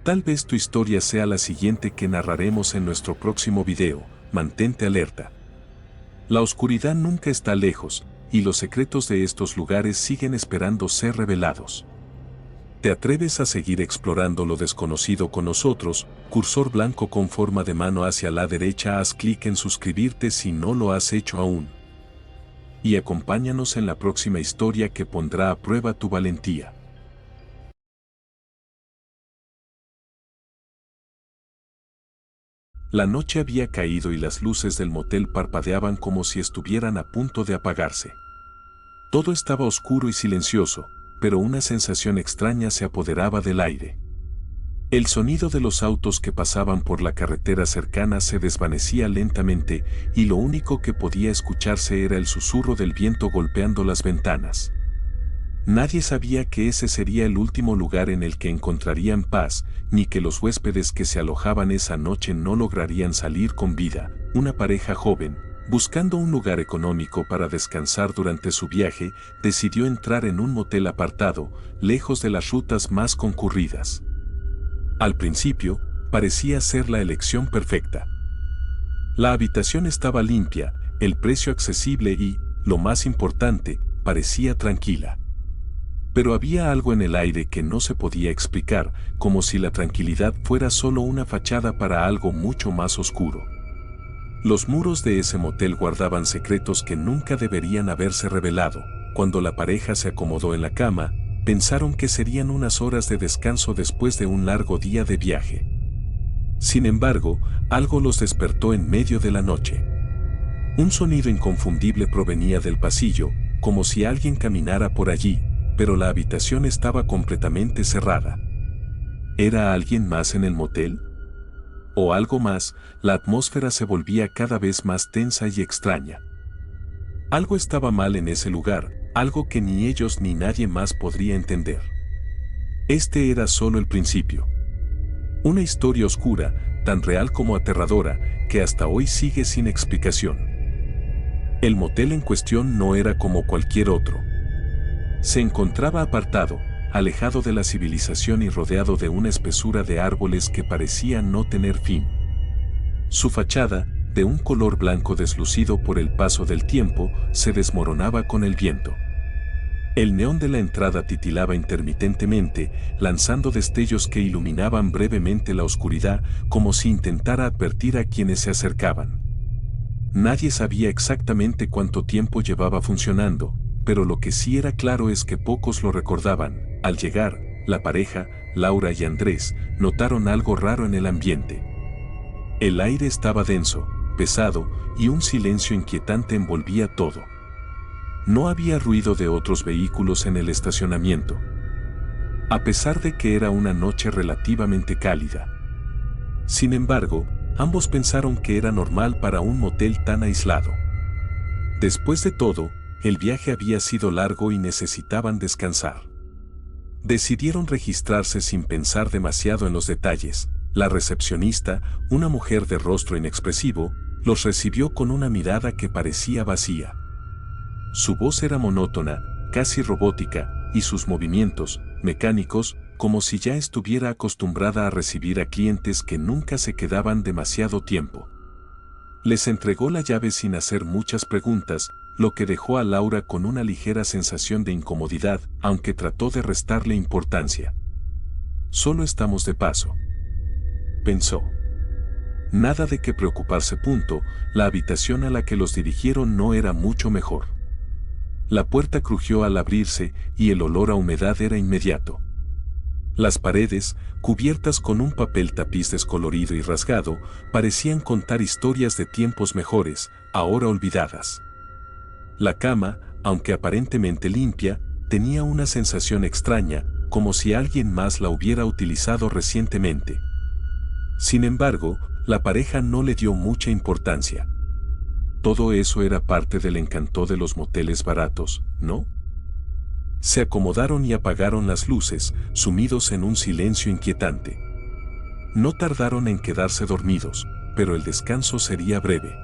tal vez tu historia sea la siguiente que narraremos en nuestro próximo video. Mantente alerta. La oscuridad nunca está lejos, y los secretos de estos lugares siguen esperando ser revelados. ¿Te atreves a seguir explorando lo desconocido con nosotros? Cursor blanco con forma de mano hacia la derecha, haz clic en suscribirte si no lo has hecho aún. Y acompáñanos en la próxima historia que pondrá a prueba tu valentía. La noche había caído y las luces del motel parpadeaban como si estuvieran a punto de apagarse. Todo estaba oscuro y silencioso, pero una sensación extraña se apoderaba del aire. El sonido de los autos que pasaban por la carretera cercana se desvanecía lentamente, y lo único que podía escucharse era el susurro del viento golpeando las ventanas. Nadie sabía que ese sería el último lugar en el que encontrarían paz, ni que los huéspedes que se alojaban esa noche no lograrían salir con vida. Una pareja joven, buscando un lugar económico para descansar durante su viaje, decidió entrar en un motel apartado, lejos de las rutas más concurridas. Al principio, parecía ser la elección perfecta. La habitación estaba limpia, el precio accesible y, lo más importante, parecía tranquila. Pero había algo en el aire que no se podía explicar, como si la tranquilidad fuera solo una fachada para algo mucho más oscuro. Los muros de ese motel guardaban secretos que nunca deberían haberse revelado. Cuando la pareja se acomodó en la cama, pensaron que serían unas horas de descanso después de un largo día de viaje. Sin embargo, algo los despertó en medio de la noche. Un sonido inconfundible provenía del pasillo, como si alguien caminara por allí, pero la habitación estaba completamente cerrada. ¿Era alguien más en el motel? O algo más, la atmósfera se volvía cada vez más tensa y extraña. Algo estaba mal en ese lugar, algo que ni ellos ni nadie más podría entender. Este era solo el principio. Una historia oscura, tan real como aterradora, que hasta hoy sigue sin explicación. El motel en cuestión no era como cualquier otro. Se encontraba apartado, alejado de la civilización y rodeado de una espesura de árboles que parecía no tener fin. Su fachada, de un color blanco deslucido por el paso del tiempo, se desmoronaba con el viento. El neón de la entrada titilaba intermitentemente, lanzando destellos que iluminaban brevemente la oscuridad, como si intentara advertir a quienes se acercaban. Nadie sabía exactamente cuánto tiempo llevaba funcionando, pero lo que sí era claro es que pocos lo recordaban. Al llegar, la pareja, Laura y Andrés, notaron algo raro en el ambiente. El aire estaba denso, pesado, y un silencio inquietante envolvía todo. No había ruido de otros vehículos en el estacionamiento, a pesar de que era una noche relativamente cálida. Sin embargo, ambos pensaron que era normal para un motel tan aislado. Después de todo, el viaje había sido largo y necesitaban descansar. Decidieron registrarse sin pensar demasiado en los detalles. La recepcionista, una mujer de rostro inexpresivo, los recibió con una mirada que parecía vacía. Su voz era monótona, casi robótica, y sus movimientos, mecánicos, como si ya estuviera acostumbrada a recibir a clientes que nunca se quedaban demasiado tiempo. Les entregó la llave sin hacer muchas preguntas, lo que dejó a Laura con una ligera sensación de incomodidad, aunque trató de restarle importancia. Solo estamos de paso, pensó. Nada de qué preocuparse. La habitación a la que los dirigieron no era mucho mejor. La puerta crujió al abrirse y el olor a humedad era inmediato. Las paredes, cubiertas con un papel tapiz descolorido y rasgado, parecían contar historias de tiempos mejores, ahora olvidadas. La cama, aunque aparentemente limpia, tenía una sensación extraña, como si alguien más la hubiera utilizado recientemente. Sin embargo, la pareja no le dio mucha importancia. Todo eso era parte del encanto de los moteles baratos, ¿no? Se acomodaron y apagaron las luces, sumidos en un silencio inquietante. No tardaron en quedarse dormidos, pero el descanso sería breve.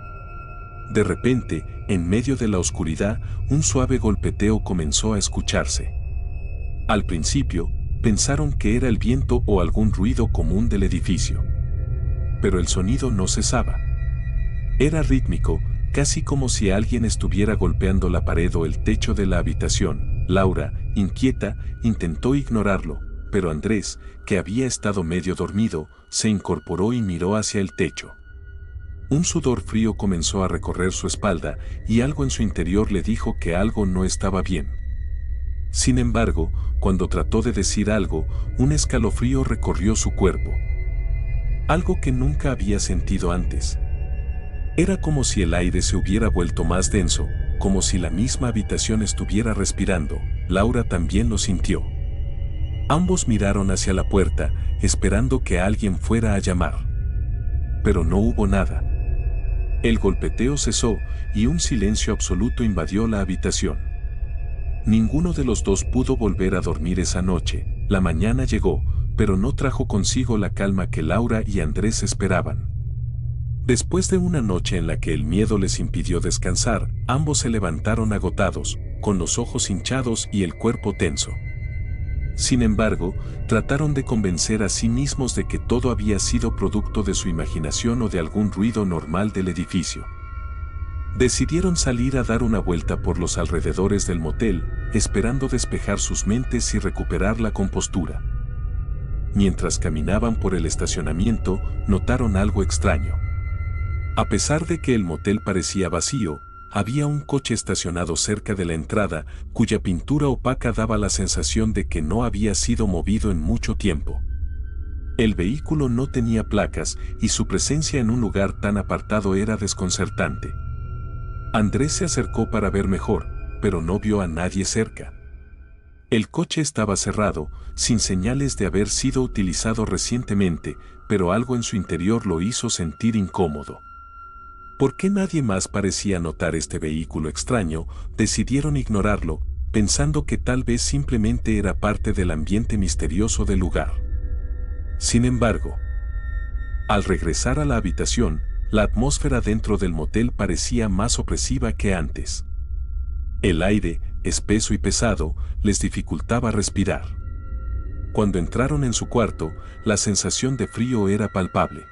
De repente, en medio de la oscuridad, un suave golpeteo comenzó a escucharse. Al principio, pensaron que era el viento o algún ruido común del edificio. Pero el sonido no cesaba. Era rítmico, casi como si alguien estuviera golpeando la pared o el techo de la habitación. Laura, inquieta, intentó ignorarlo, pero Andrés, que había estado medio dormido, se incorporó y miró hacia el techo. Un sudor frío comenzó a recorrer su espalda y algo en su interior le dijo que algo no estaba bien. Sin embargo, cuando trató de decir algo, un escalofrío recorrió su cuerpo. Algo que nunca había sentido antes. Era como si el aire se hubiera vuelto más denso, como si la misma habitación estuviera respirando. Laura también lo sintió. Ambos miraron hacia la puerta, esperando que alguien fuera a llamar. Pero no hubo nada. El golpeteo cesó y un silencio absoluto invadió la habitación. Ninguno de los dos pudo volver a dormir esa noche. La mañana llegó, pero no trajo consigo la calma que Laura y Andrés esperaban. Después de una noche en la que el miedo les impidió descansar, ambos se levantaron agotados, con los ojos hinchados y el cuerpo tenso. Sin embargo, trataron de convencer a sí mismos de que todo había sido producto de su imaginación o de algún ruido normal del edificio. Decidieron salir a dar una vuelta por los alrededores del motel, esperando despejar sus mentes y recuperar la compostura. Mientras caminaban por el estacionamiento, notaron algo extraño. A pesar de que el motel parecía vacío, había un coche estacionado cerca de la entrada, cuya pintura opaca daba la sensación de que no había sido movido en mucho tiempo. El vehículo no tenía placas y su presencia en un lugar tan apartado era desconcertante. Andrés se acercó para ver mejor, pero no vio a nadie cerca. El coche estaba cerrado, sin señales de haber sido utilizado recientemente, pero algo en su interior lo hizo sentir incómodo. ¿Por qué nadie más parecía notar este vehículo extraño? Decidieron ignorarlo, pensando que tal vez simplemente era parte del ambiente misterioso del lugar. Sin embargo, al regresar a la habitación, la atmósfera dentro del motel parecía más opresiva que antes. El aire, espeso y pesado, les dificultaba respirar. Cuando entraron en su cuarto, la sensación de frío era palpable.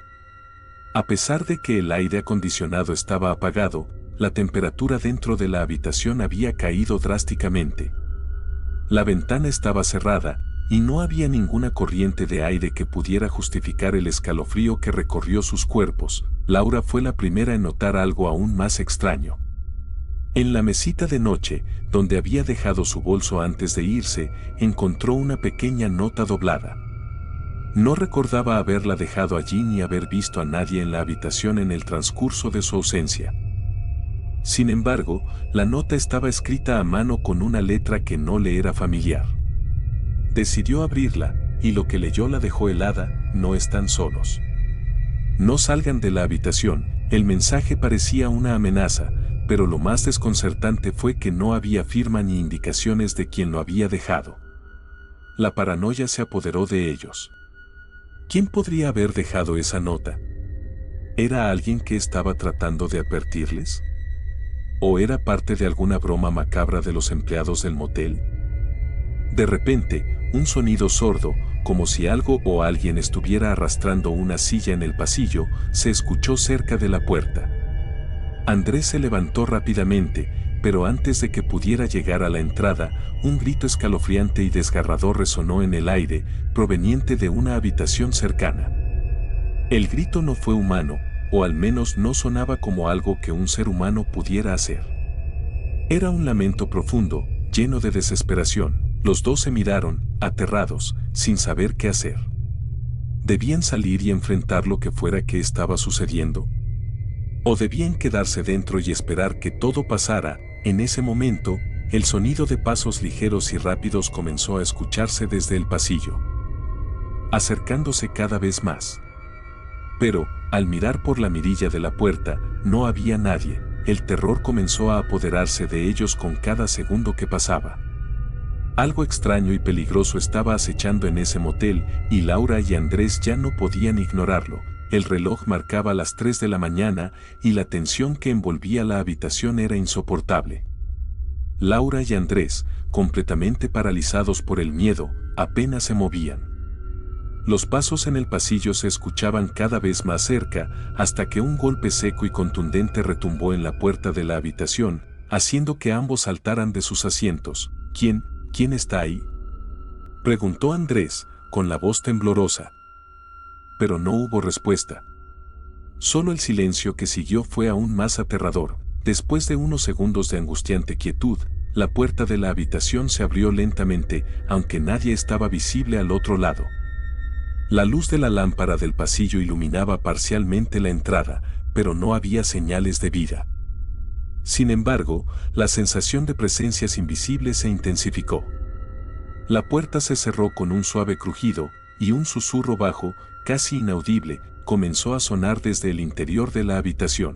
A pesar de que el aire acondicionado estaba apagado, la temperatura dentro de la habitación había caído drásticamente. La ventana estaba cerrada, y no había ninguna corriente de aire que pudiera justificar el escalofrío que recorrió sus cuerpos. Laura fue la primera en notar algo aún más extraño. En la mesita de noche, donde había dejado su bolso antes de irse, encontró una pequeña nota doblada. No recordaba haberla dejado allí ni haber visto a nadie en la habitación en el transcurso de su ausencia. Sin embargo, la nota estaba escrita a mano con una letra que no le era familiar. Decidió abrirla, y lo que leyó la dejó helada: no están solos. No salgan de la habitación. El mensaje parecía una amenaza, pero lo más desconcertante fue que no había firma ni indicaciones de quién lo había dejado. La paranoia se apoderó de ellos. ¿Quién podría haber dejado esa nota? ¿Era alguien que estaba tratando de advertirles? ¿O era parte de alguna broma macabra de los empleados del motel? De repente, un sonido sordo, como si algo o alguien estuviera arrastrando una silla en el pasillo, se escuchó cerca de la puerta. Andrés se levantó rápidamente, pero antes de que pudiera llegar a la entrada, un grito escalofriante y desgarrador resonó en el aire, proveniente de una habitación cercana. El grito no fue humano, o al menos no sonaba como algo que un ser humano pudiera hacer. Era un lamento profundo, lleno de desesperación. Los dos se miraron, aterrados, sin saber qué hacer. ¿Debían salir y enfrentar lo que fuera que estaba sucediendo? ¿O debían quedarse dentro y esperar que todo pasara? En ese momento, el sonido de pasos ligeros y rápidos comenzó a escucharse desde el pasillo, acercándose cada vez más. Pero, al mirar por la mirilla de la puerta, no había nadie. El terror comenzó a apoderarse de ellos con cada segundo que pasaba. Algo extraño y peligroso estaba acechando en ese motel, y Laura y Andrés ya no podían ignorarlo. El reloj marcaba las 3 de la mañana, y la tensión que envolvía la habitación era insoportable. Laura y Andrés, completamente paralizados por el miedo, apenas se movían. Los pasos en el pasillo se escuchaban cada vez más cerca, hasta que un golpe seco y contundente retumbó en la puerta de la habitación, haciendo que ambos saltaran de sus asientos. ¿Quién está ahí?, preguntó Andrés, con la voz temblorosa. Pero no hubo respuesta. Solo el silencio que siguió fue aún más aterrador. Después de unos segundos de angustiante quietud, la puerta de la habitación se abrió lentamente, aunque nadie estaba visible al otro lado. La luz de la lámpara del pasillo iluminaba parcialmente la entrada, pero no había señales de vida. Sin embargo, la sensación de presencias invisibles se intensificó. La puerta se cerró con un suave crujido, y un susurro bajo, casi inaudible, comenzó a sonar desde el interior de la habitación.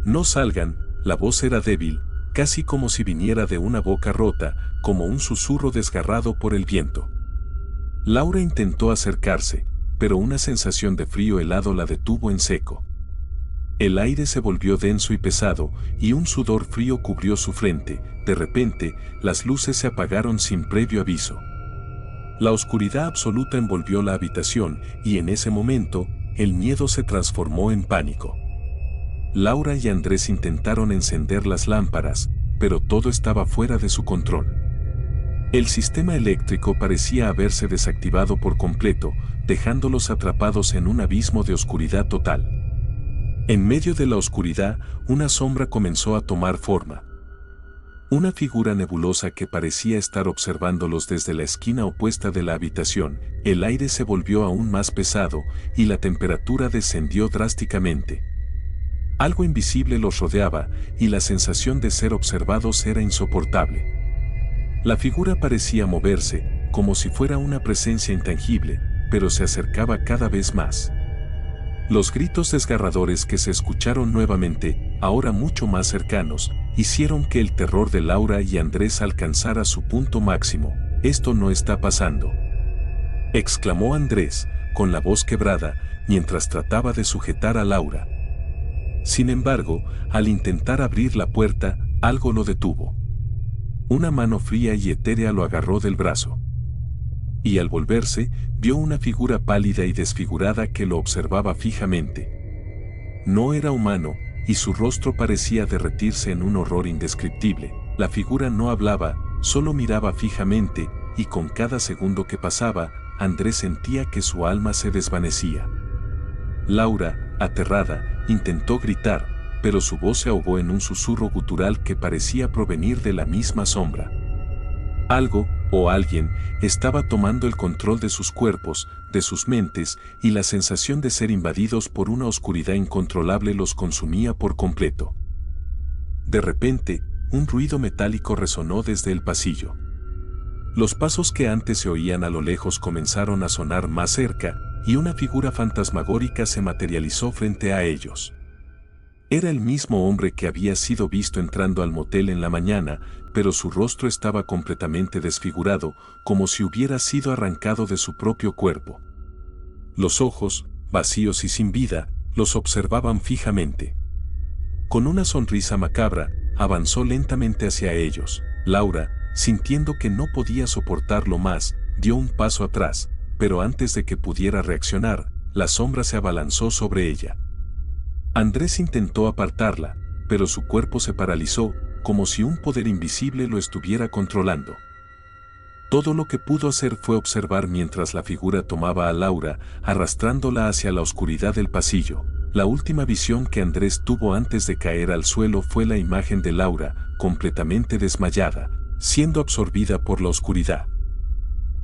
«No salgan», la voz era débil, casi como si viniera de una boca rota, como un susurro desgarrado por el viento. Laura intentó acercarse, pero una sensación de frío helado la detuvo en seco. El aire se volvió denso y pesado, y un sudor frío cubrió su frente. De repente, las luces se apagaron sin previo aviso. La oscuridad absoluta envolvió la habitación, y en ese momento, el miedo se transformó en pánico. Laura y Andrés intentaron encender las lámparas, pero todo estaba fuera de su control. El sistema eléctrico parecía haberse desactivado por completo, dejándolos atrapados en un abismo de oscuridad total. En medio de la oscuridad, una sombra comenzó a tomar forma. Una figura nebulosa que parecía estar observándolos desde la esquina opuesta de la habitación. El aire se volvió aún más pesado, y la temperatura descendió drásticamente. Algo invisible los rodeaba, y la sensación de ser observados era insoportable. La figura parecía moverse, como si fuera una presencia intangible, pero se acercaba cada vez más. Los gritos desgarradores que se escucharon nuevamente, ahora mucho más cercanos, hicieron que el terror de Laura y Andrés alcanzara su punto máximo. «Esto no está pasando», exclamó Andrés, con la voz quebrada, mientras trataba de sujetar a Laura. Sin embargo, al intentar abrir la puerta, algo lo detuvo. Una mano fría y etérea lo agarró del brazo. Y al volverse, vio una figura pálida y desfigurada que lo observaba fijamente. No era humano, y su rostro parecía derretirse en un horror indescriptible. La figura no hablaba, solo miraba fijamente, y con cada segundo que pasaba, Andrés sentía que su alma se desvanecía. Laura, aterrada, intentó gritar, pero su voz se ahogó en un susurro gutural que parecía provenir de la misma sombra. Algo, o alguien, estaba tomando el control de sus cuerpos, de sus mentes, y la sensación de ser invadidos por una oscuridad incontrolable los consumía por completo. De repente, un ruido metálico resonó desde el pasillo. Los pasos que antes se oían a lo lejos comenzaron a sonar más cerca, y una figura fantasmagórica se materializó frente a ellos. Era el mismo hombre que había sido visto entrando al motel en la mañana, pero su rostro estaba completamente desfigurado, como si hubiera sido arrancado de su propio cuerpo. Los ojos, vacíos y sin vida, los observaban fijamente. Con una sonrisa macabra, avanzó lentamente hacia ellos. Laura, sintiendo que no podía soportarlo más, dio un paso atrás, pero antes de que pudiera reaccionar, la sombra se abalanzó sobre ella. Andrés intentó apartarla, pero su cuerpo se paralizó, como si un poder invisible lo estuviera controlando. Todo lo que pudo hacer fue observar mientras la figura tomaba a Laura, arrastrándola hacia la oscuridad del pasillo. La última visión que Andrés tuvo antes de caer al suelo fue la imagen de Laura, completamente desmayada, siendo absorbida por la oscuridad.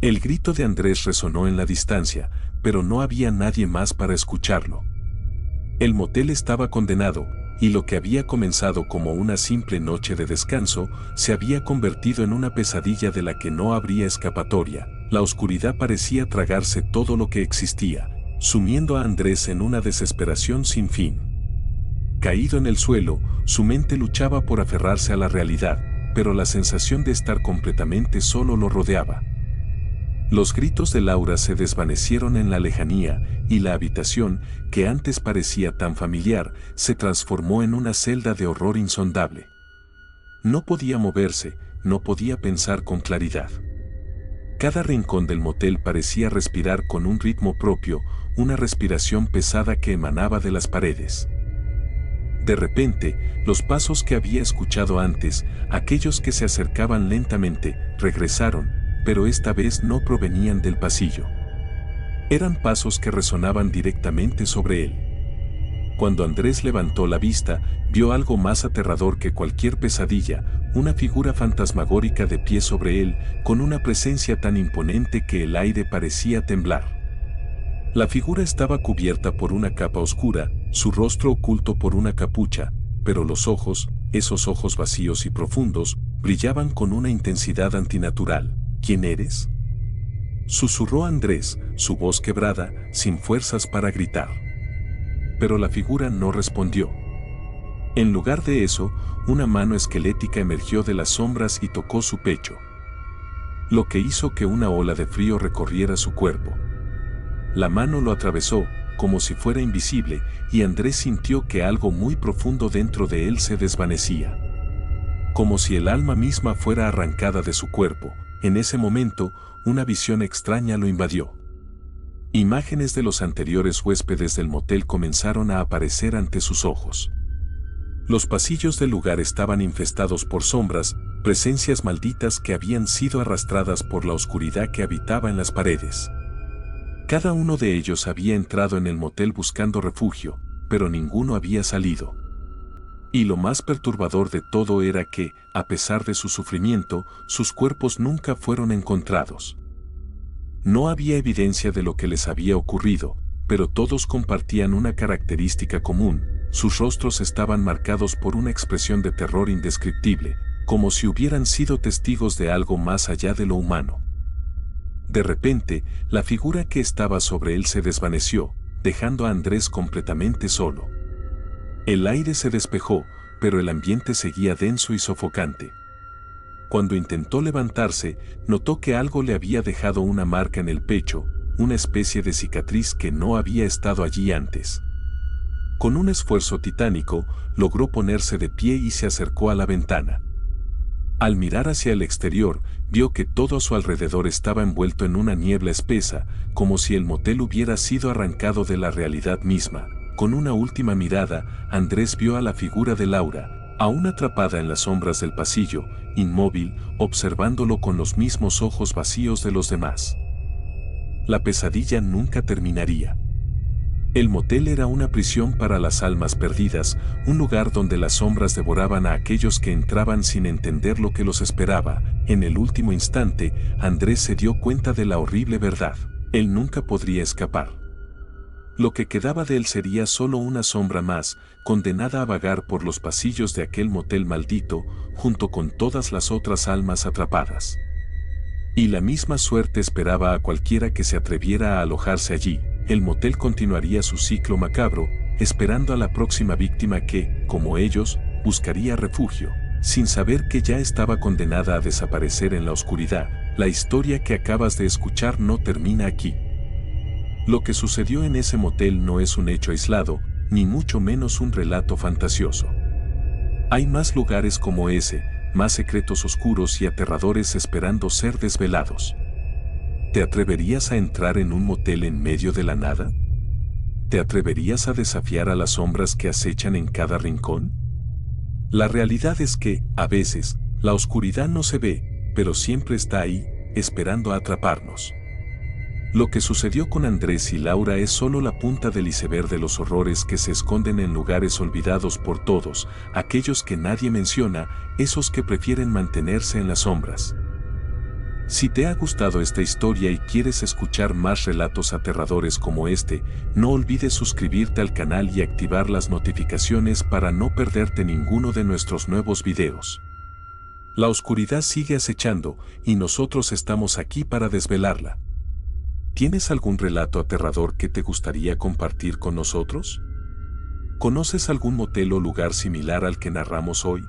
El grito de Andrés resonó en la distancia, pero no había nadie más para escucharlo. El motel estaba condenado, y lo que había comenzado como una simple noche de descanso, se había convertido en una pesadilla de la que no habría escapatoria. La oscuridad parecía tragarse todo lo que existía, sumiendo a Andrés en una desesperación sin fin. Caído en el suelo, su mente luchaba por aferrarse a la realidad, pero la sensación de estar completamente solo lo rodeaba. Los gritos de Laura se desvanecieron en la lejanía, y la habitación, que antes parecía tan familiar, se transformó en una celda de horror insondable. No podía moverse, no podía pensar con claridad. Cada rincón del motel parecía respirar con un ritmo propio, una respiración pesada que emanaba de las paredes. De repente, los pasos que había escuchado antes, aquellos que se acercaban lentamente, regresaron, pero esta vez no provenían del pasillo. Eran pasos que resonaban directamente sobre él. Cuando Andrés levantó la vista, vio algo más aterrador que cualquier pesadilla, una figura fantasmagórica de pie sobre él, con una presencia tan imponente que el aire parecía temblar. La figura estaba cubierta por una capa oscura, su rostro oculto por una capucha, pero los ojos, esos ojos vacíos y profundos, brillaban con una intensidad antinatural. ¿Quién eres?, susurró Andrés, su voz quebrada, sin fuerzas para gritar. Pero la figura no respondió. En lugar de eso, una mano esquelética emergió de las sombras y tocó su pecho, lo que hizo que una ola de frío recorriera su cuerpo. La mano lo atravesó, como si fuera invisible, y Andrés sintió que algo muy profundo dentro de él se desvanecía. Como si el alma misma fuera arrancada de su cuerpo. En ese momento, una visión extraña lo invadió. Imágenes de los anteriores huéspedes del motel comenzaron a aparecer ante sus ojos. Los pasillos del lugar estaban infestados por sombras, presencias malditas que habían sido arrastradas por la oscuridad que habitaba en las paredes. Cada uno de ellos había entrado en el motel buscando refugio, pero ninguno había salido. Y lo más perturbador de todo era que, a pesar de su sufrimiento, sus cuerpos nunca fueron encontrados. No había evidencia de lo que les había ocurrido, pero todos compartían una característica común: sus rostros estaban marcados por una expresión de terror indescriptible, como si hubieran sido testigos de algo más allá de lo humano. De repente, la figura que estaba sobre él se desvaneció, dejando a Andrés completamente solo. El aire se despejó, pero el ambiente seguía denso y sofocante. Cuando intentó levantarse, notó que algo le había dejado una marca en el pecho, una especie de cicatriz que no había estado allí antes. Con un esfuerzo titánico, logró ponerse de pie y se acercó a la ventana. Al mirar hacia el exterior, vio que todo a su alrededor estaba envuelto en una niebla espesa, como si el motel hubiera sido arrancado de la realidad misma. Con una última mirada, Andrés vio a la figura de Laura, aún atrapada en las sombras del pasillo, inmóvil, observándolo con los mismos ojos vacíos de los demás. La pesadilla nunca terminaría. El motel era una prisión para las almas perdidas, un lugar donde las sombras devoraban a aquellos que entraban sin entender lo que los esperaba. En el último instante, Andrés se dio cuenta de la horrible verdad: él nunca podría escapar. Lo que quedaba de él sería solo una sombra más, condenada a vagar por los pasillos de aquel motel maldito, junto con todas las otras almas atrapadas. Y la misma suerte esperaba a cualquiera que se atreviera a alojarse allí. El motel continuaría su ciclo macabro, esperando a la próxima víctima que, como ellos, buscaría refugio, sin saber que ya estaba condenada a desaparecer en la oscuridad. La historia que acabas de escuchar no termina aquí. Lo que sucedió en ese motel no es un hecho aislado, ni mucho menos un relato fantasioso. Hay más lugares como ese, más secretos oscuros y aterradores esperando ser desvelados. ¿Te atreverías a entrar en un motel en medio de la nada? ¿te atreverías a desafiar a las sombras que acechan en cada rincón? La realidad es que, a veces, la oscuridad no se ve, pero siempre está ahí, esperando a atraparnos. Lo que sucedió con Andrés y Laura es solo la punta del iceberg de los horrores que se esconden en lugares olvidados por todos, aquellos que nadie menciona, esos que prefieren mantenerse en las sombras. Si te ha gustado esta historia y quieres escuchar más relatos aterradores como este, no olvides suscribirte al canal y activar las notificaciones para no perderte ninguno de nuestros nuevos videos. La oscuridad sigue acechando y nosotros estamos aquí para desvelarla. ¿Tienes algún relato aterrador que te gustaría compartir con nosotros? ¿Conoces algún motel o lugar similar al que narramos hoy?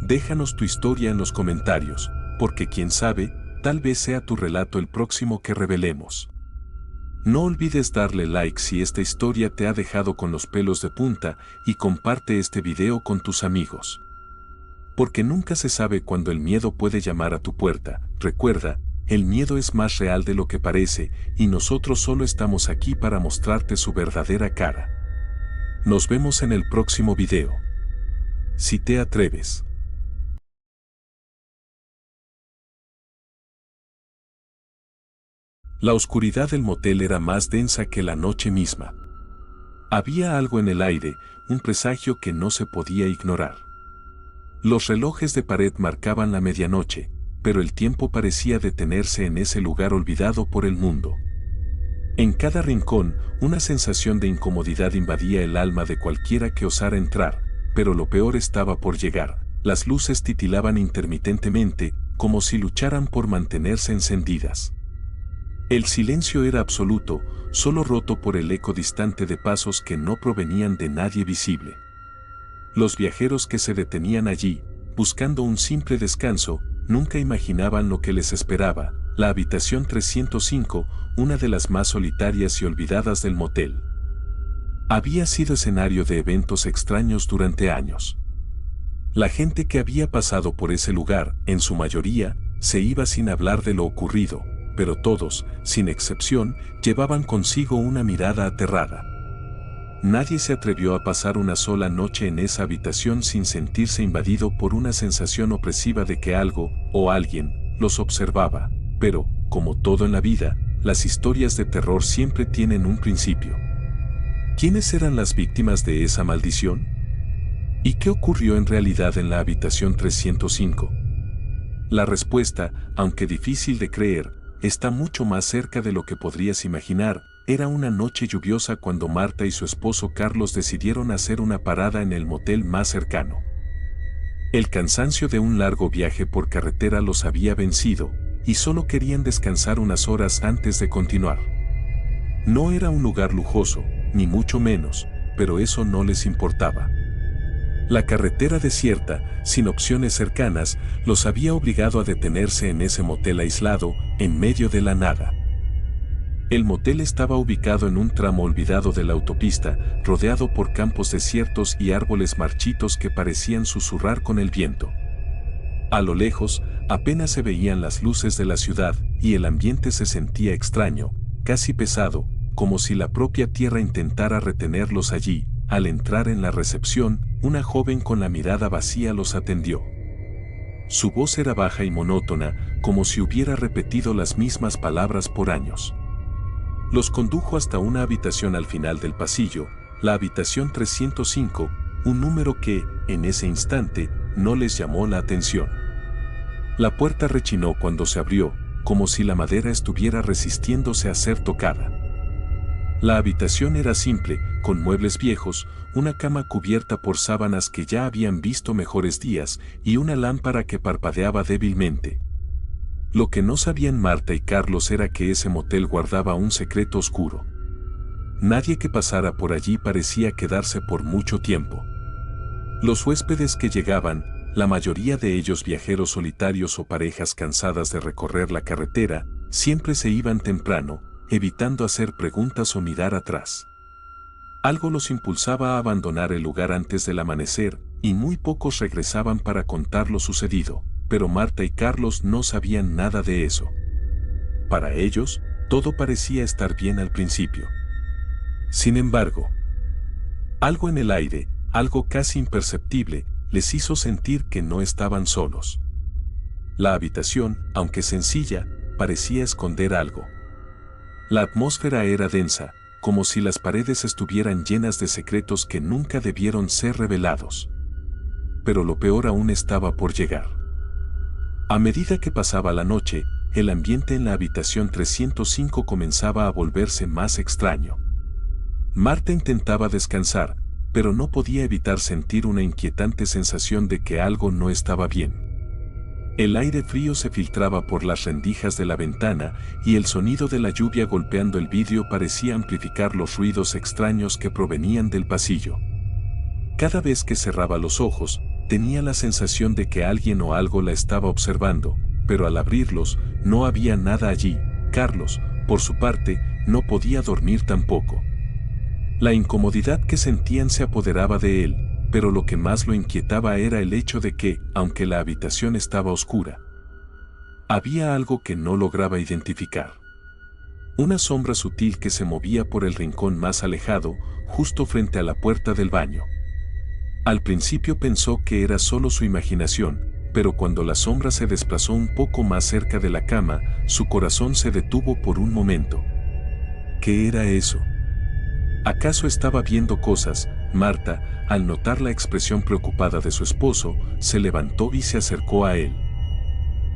Déjanos tu historia en los comentarios, porque quién sabe, tal vez sea tu relato el próximo que revelemos. No olvides darle like si esta historia te ha dejado con los pelos de punta y comparte este video con tus amigos. Porque nunca se sabe cuándo el miedo puede llamar a tu puerta. Recuerda, el miedo es más real de lo que parece y nosotros solo estamos aquí para mostrarte su verdadera cara. Nos vemos en el próximo video. Si te atreves. La oscuridad del motel era más densa que la noche misma. Había algo en el aire, un presagio que no se podía ignorar. Los relojes de pared marcaban la medianoche, pero el tiempo parecía detenerse en ese lugar olvidado por el mundo. En cada rincón, una sensación de incomodidad invadía el alma de cualquiera que osara entrar, pero lo peor estaba por llegar. Las luces titilaban intermitentemente, como si lucharan por mantenerse encendidas. El silencio era absoluto, solo roto por el eco distante de pasos que no provenían de nadie visible. Los viajeros que se detenían allí, buscando un simple descanso, nunca imaginaban lo que les esperaba, la habitación 305, una de las más solitarias y olvidadas del motel. Había sido escenario de eventos extraños durante años. La gente que había pasado por ese lugar, en su mayoría, se iba sin hablar de lo ocurrido, pero todos, sin excepción, llevaban consigo una mirada aterrada. Nadie se atrevió a pasar una sola noche en esa habitación sin sentirse invadido por una sensación opresiva de que algo, o alguien, los observaba. Pero, como todo en la vida, las historias de terror siempre tienen un principio. ¿Quiénes eran las víctimas de esa maldición? ¿Y qué ocurrió en realidad en la habitación 305? La respuesta, aunque difícil de creer, está mucho más cerca de lo que podrías imaginar. Era una noche lluviosa cuando Marta y su esposo Carlos decidieron hacer una parada en el motel más cercano. El cansancio de un largo viaje por carretera los había vencido, y solo querían descansar unas horas antes de continuar. No era un lugar lujoso, ni mucho menos, pero eso no les importaba. La carretera desierta, sin opciones cercanas, los había obligado a detenerse en ese motel aislado, en medio de la nada. El motel estaba ubicado en un tramo olvidado de la autopista, rodeado por campos desiertos y árboles marchitos que parecían susurrar con el viento. A lo lejos, apenas se veían las luces de la ciudad, y el ambiente se sentía extraño, casi pesado, como si la propia tierra intentara retenerlos allí. Al entrar en la recepción, una joven con la mirada vacía los atendió. Su voz era baja y monótona, como si hubiera repetido las mismas palabras por años. Los condujo hasta una habitación al final del pasillo, la habitación 305, un número que, en ese instante, no les llamó la atención. La puerta rechinó cuando se abrió, como si la madera estuviera resistiéndose a ser tocada. La habitación era simple, con muebles viejos, una cama cubierta por sábanas que ya habían visto mejores días y una lámpara que parpadeaba débilmente. Lo que no sabían Marta y Carlos era que ese motel guardaba un secreto oscuro. Nadie que pasara por allí parecía quedarse por mucho tiempo. Los huéspedes que llegaban, la mayoría de ellos viajeros solitarios o parejas cansadas de recorrer la carretera, siempre se iban temprano, evitando hacer preguntas o mirar atrás. Algo los impulsaba a abandonar el lugar antes del amanecer, y muy pocos regresaban para contar lo sucedido, pero Marta y Carlos no sabían nada de eso. Para ellos, todo parecía estar bien al principio. Sin embargo, algo en el aire, algo casi imperceptible, les hizo sentir que no estaban solos. La habitación, aunque sencilla, parecía esconder algo. La atmósfera era densa, como si las paredes estuvieran llenas de secretos que nunca debieron ser revelados. Pero lo peor aún estaba por llegar. A medida que pasaba la noche, el ambiente en la habitación 305 comenzaba a volverse más extraño. Marta intentaba descansar, pero no podía evitar sentir una inquietante sensación de que algo no estaba bien. El aire frío se filtraba por las rendijas de la ventana y el sonido de la lluvia golpeando el vidrio parecía amplificar los ruidos extraños que provenían del pasillo. Cada vez que cerraba los ojos, tenía la sensación de que alguien o algo la estaba observando, pero al abrirlos, no había nada allí. Carlos, por su parte, no podía dormir tampoco. La incomodidad que sentían se apoderaba de él, pero lo que más lo inquietaba era el hecho de que, aunque la habitación estaba oscura, había algo que no lograba identificar. Una sombra sutil que se movía por el rincón más alejado, justo frente a la puerta del baño. Al principio pensó que era solo su imaginación, pero cuando la sombra se desplazó un poco más cerca de la cama, su corazón se detuvo por un momento. ¿Qué era eso? ¿Acaso estaba viendo cosas? Marta, al notar la expresión preocupada de su esposo, se levantó y se acercó a él.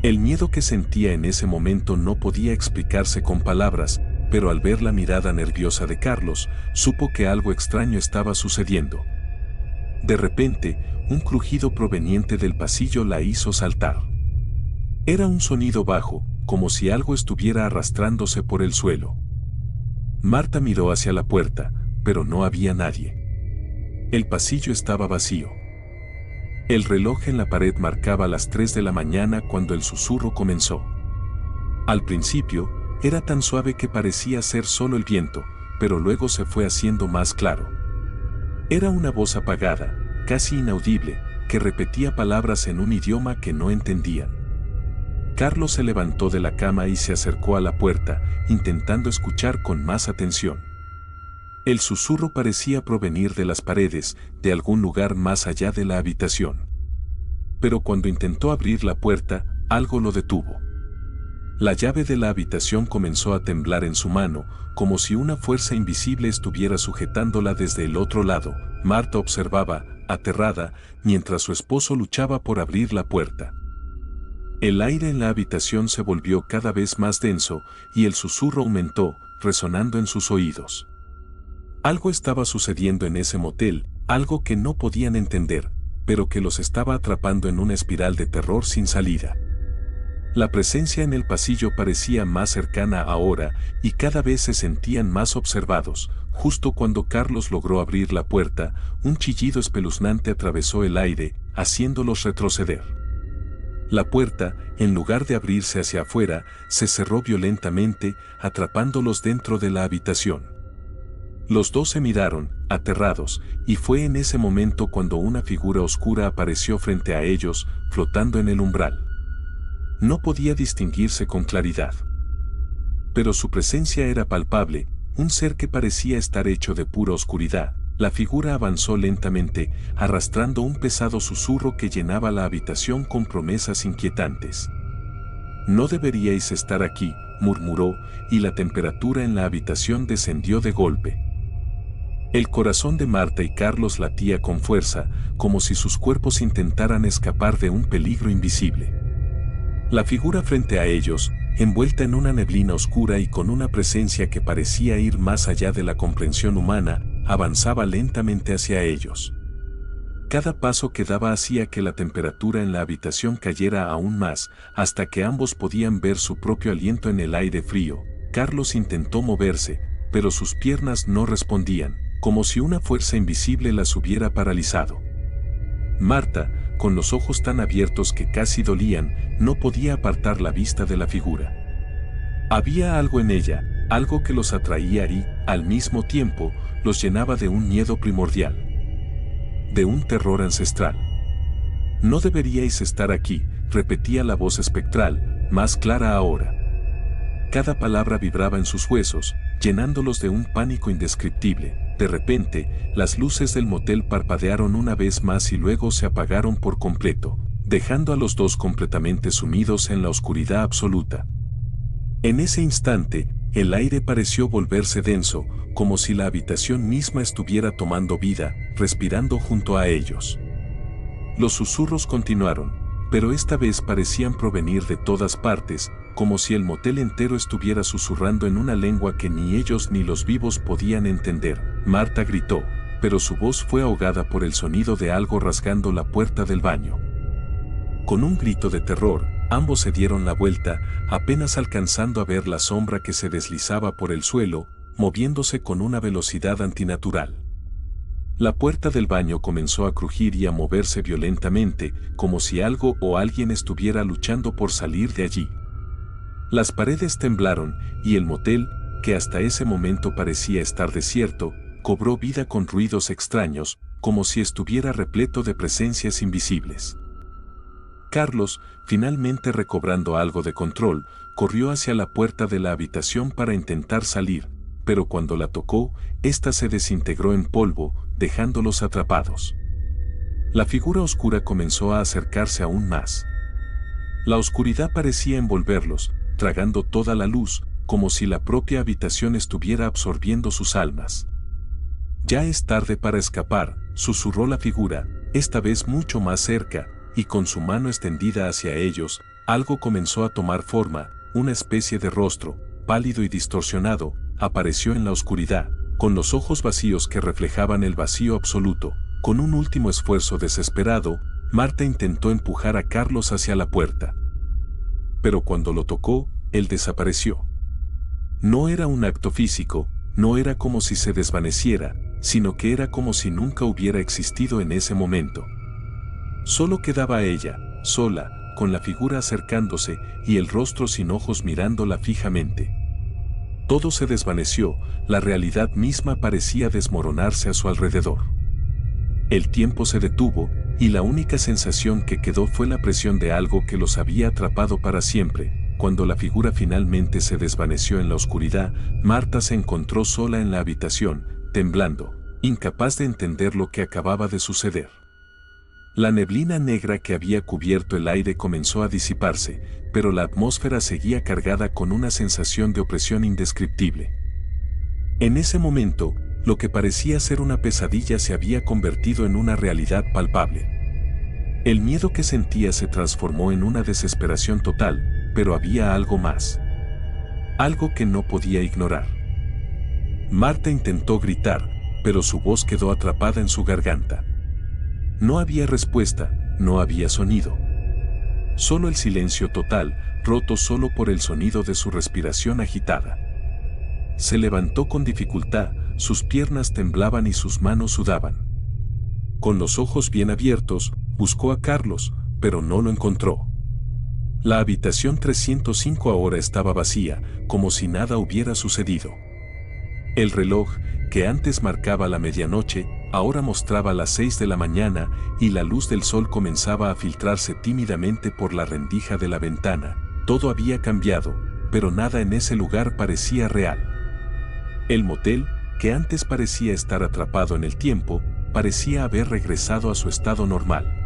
El miedo que sentía en ese momento no podía explicarse con palabras, pero al ver la mirada nerviosa de Carlos, supo que algo extraño estaba sucediendo. De repente, un crujido proveniente del pasillo la hizo saltar. Era un sonido bajo, como si algo estuviera arrastrándose por el suelo. Marta miró hacia la puerta, pero no había nadie. El pasillo estaba vacío. El reloj en la pared marcaba las 3 de la mañana cuando el susurro comenzó. Al principio, era tan suave que parecía ser solo el viento, pero luego se fue haciendo más claro. Era una voz apagada, casi inaudible, que repetía palabras en un idioma que no entendían. Carlos se levantó de la cama y se acercó a la puerta, intentando escuchar con más atención. El susurro parecía provenir de las paredes, de algún lugar más allá de la habitación. Pero cuando intentó abrir la puerta, algo lo detuvo. La llave de la habitación comenzó a temblar en su mano, como si una fuerza invisible estuviera sujetándola desde el otro lado. Marta observaba, aterrada, mientras su esposo luchaba por abrir la puerta. El aire en la habitación se volvió cada vez más denso, y el susurro aumentó, resonando en sus oídos. Algo estaba sucediendo en ese motel, algo que no podían entender, pero que los estaba atrapando en una espiral de terror sin salida. La presencia en el pasillo parecía más cercana ahora, y cada vez se sentían más observados. Justo cuando Carlos logró abrir la puerta, un chillido espeluznante atravesó el aire, haciéndolos retroceder. La puerta, en lugar de abrirse hacia afuera, se cerró violentamente, atrapándolos dentro de la habitación. Los dos se miraron, aterrados, y fue en ese momento cuando una figura oscura apareció frente a ellos, flotando en el umbral. No podía distinguirse con claridad. Pero su presencia era palpable, un ser que parecía estar hecho de pura oscuridad. La figura avanzó lentamente, arrastrando un pesado susurro que llenaba la habitación con promesas inquietantes. «No deberíais estar aquí», murmuró, y la temperatura en la habitación descendió de golpe. El corazón de Marta y Carlos latía con fuerza, como si sus cuerpos intentaran escapar de un peligro invisible. La figura frente a ellos, envuelta en una neblina oscura y con una presencia que parecía ir más allá de la comprensión humana, avanzaba lentamente hacia ellos. Cada paso que daba hacía que la temperatura en la habitación cayera aún más, hasta que ambos podían ver su propio aliento en el aire frío. Carlos intentó moverse, pero sus piernas no respondían, como si una fuerza invisible las hubiera paralizado. Marta, con los ojos tan abiertos que casi dolían, no podía apartar la vista de la figura. Había algo en ella, algo que los atraía y, al mismo tiempo, los llenaba de un miedo primordial. De un terror ancestral. «No deberíais estar aquí», repetía la voz espectral, más clara ahora. Cada palabra vibraba en sus huesos, llenándolos de un pánico indescriptible. De repente, las luces del motel parpadearon una vez más y luego se apagaron por completo, dejando a los dos completamente sumidos en la oscuridad absoluta. En ese instante, el aire pareció volverse denso, como si la habitación misma estuviera tomando vida, respirando junto a ellos. Los susurros continuaron, pero esta vez parecían provenir de todas partes, como si el motel entero estuviera susurrando en una lengua que ni ellos ni los vivos podían entender. Marta gritó, pero su voz fue ahogada por el sonido de algo rasgando la puerta del baño. Con un grito de terror, ambos se dieron la vuelta, apenas alcanzando a ver la sombra que se deslizaba por el suelo, moviéndose con una velocidad antinatural. La puerta del baño comenzó a crujir y a moverse violentamente, como si algo o alguien estuviera luchando por salir de allí. Las paredes temblaron, y el motel, que hasta ese momento parecía estar desierto, cobró vida con ruidos extraños, como si estuviera repleto de presencias invisibles. Carlos, finalmente recobrando algo de control, corrió hacia la puerta de la habitación para intentar salir, pero cuando la tocó, ésta se desintegró en polvo, dejándolos atrapados. La figura oscura comenzó a acercarse aún más. La oscuridad parecía envolverlos, tragando toda la luz, como si la propia habitación estuviera absorbiendo sus almas. «Ya es tarde para escapar», susurró la figura, esta vez mucho más cerca, y con su mano extendida hacia ellos, algo comenzó a tomar forma, una especie de rostro, pálido y distorsionado, apareció en la oscuridad, con los ojos vacíos que reflejaban el vacío absoluto. Con un último esfuerzo desesperado, Marta intentó empujar a Carlos hacia la puerta. Pero cuando lo tocó, él desapareció. No era un acto físico, no era como si se desvaneciera, sino que era como si nunca hubiera existido en ese momento. Solo quedaba ella, sola, con la figura acercándose y el rostro sin ojos mirándola fijamente. Todo se desvaneció, la realidad misma parecía desmoronarse a su alrededor. El tiempo se detuvo, y la única sensación que quedó fue la presión de algo que los había atrapado para siempre. Cuando la figura finalmente se desvaneció en la oscuridad, Marta se encontró sola en la habitación, temblando, incapaz de entender lo que acababa de suceder. La neblina negra que había cubierto el aire comenzó a disiparse, pero la atmósfera seguía cargada con una sensación de opresión indescriptible. En ese momento, lo que parecía ser una pesadilla se había convertido en una realidad palpable. El miedo que sentía se transformó en una desesperación total, pero había algo más. Algo que no podía ignorar. Marta intentó gritar, pero su voz quedó atrapada en su garganta. No había respuesta, no había sonido. Solo el silencio total, roto solo por el sonido de su respiración agitada. Se levantó con dificultad, sus piernas temblaban y sus manos sudaban. Con los ojos bien abiertos, buscó a Carlos, pero no lo encontró. La habitación 305 ahora estaba vacía, como si nada hubiera sucedido. El reloj, que antes marcaba la medianoche, ahora mostraba las 6 de la mañana y la luz del sol comenzaba a filtrarse tímidamente por la rendija de la ventana. Todo había cambiado, pero nada en ese lugar parecía real. El motel, que antes parecía estar atrapado en el tiempo, parecía haber regresado a su estado normal.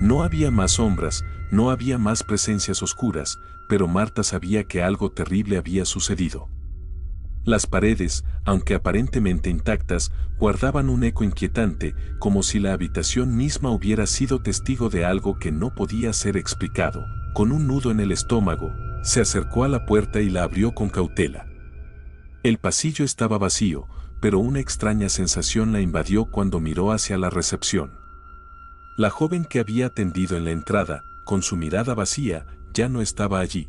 No había más sombras, no había más presencias oscuras, pero Marta sabía que algo terrible había sucedido. Las paredes, aunque aparentemente intactas, guardaban un eco inquietante, como si la habitación misma hubiera sido testigo de algo que no podía ser explicado. Con un nudo en el estómago, se acercó a la puerta y la abrió con cautela. El pasillo estaba vacío, pero una extraña sensación la invadió cuando miró hacia la recepción. La joven que había atendido en la entrada, con su mirada vacía, ya no estaba allí.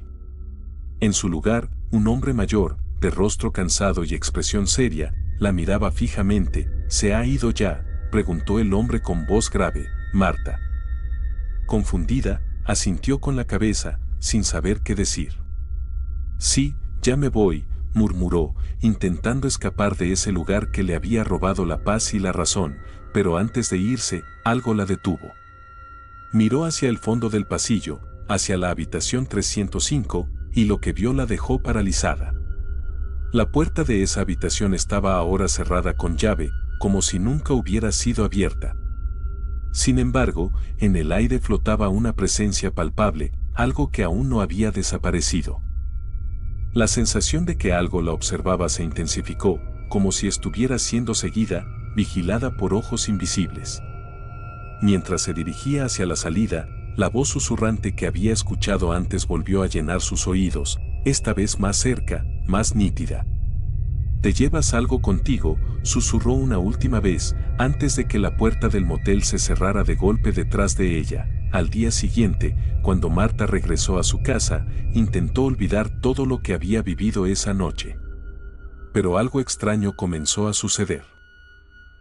En su lugar, un hombre mayor, de rostro cansado y expresión seria, la miraba fijamente. «¿Se ha ido ya?», preguntó el hombre con voz grave. Marta, confundida, asintió con la cabeza, sin saber qué decir. «Sí, ya me voy», murmuró, intentando escapar de ese lugar que le había robado la paz y la razón, pero antes de irse, algo la detuvo. Miró hacia el fondo del pasillo, hacia la habitación 305, y lo que vio la dejó paralizada. La puerta de esa habitación estaba ahora cerrada con llave, como si nunca hubiera sido abierta. Sin embargo, en el aire flotaba una presencia palpable, algo que aún no había desaparecido. La sensación de que algo la observaba se intensificó, como si estuviera siendo seguida, vigilada por ojos invisibles. Mientras se dirigía hacia la salida, la voz susurrante que había escuchado antes volvió a llenar sus oídos, esta vez más cerca, más nítida. «¿Te llevas algo contigo?», susurró una última vez, antes de que la puerta del motel se cerrara de golpe detrás de ella. Al día siguiente, cuando Marta regresó a su casa, intentó olvidar todo lo que había vivido esa noche. Pero algo extraño comenzó a suceder.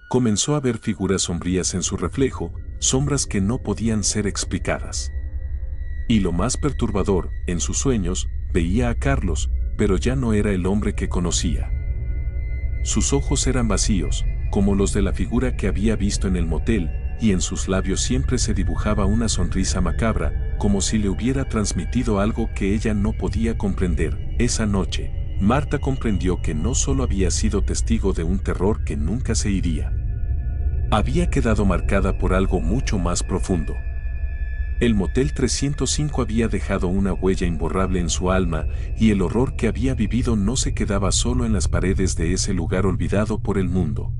Comenzó a ver figuras sombrías en su reflejo, sombras que no podían ser explicadas. Y lo más perturbador, en sus sueños, veía a Carlos, pero ya no era el hombre que conocía. Sus ojos eran vacíos, como los de la figura que había visto en el motel, y en sus labios siempre se dibujaba una sonrisa macabra, como si le hubiera transmitido algo que ella no podía comprender. Esa noche, Marta comprendió que no solo había sido testigo de un terror que nunca se iría. Había quedado marcada por algo mucho más profundo. El Motel 305 había dejado una huella imborrable en su alma, y el horror que había vivido no se quedaba solo en las paredes de ese lugar olvidado por el mundo.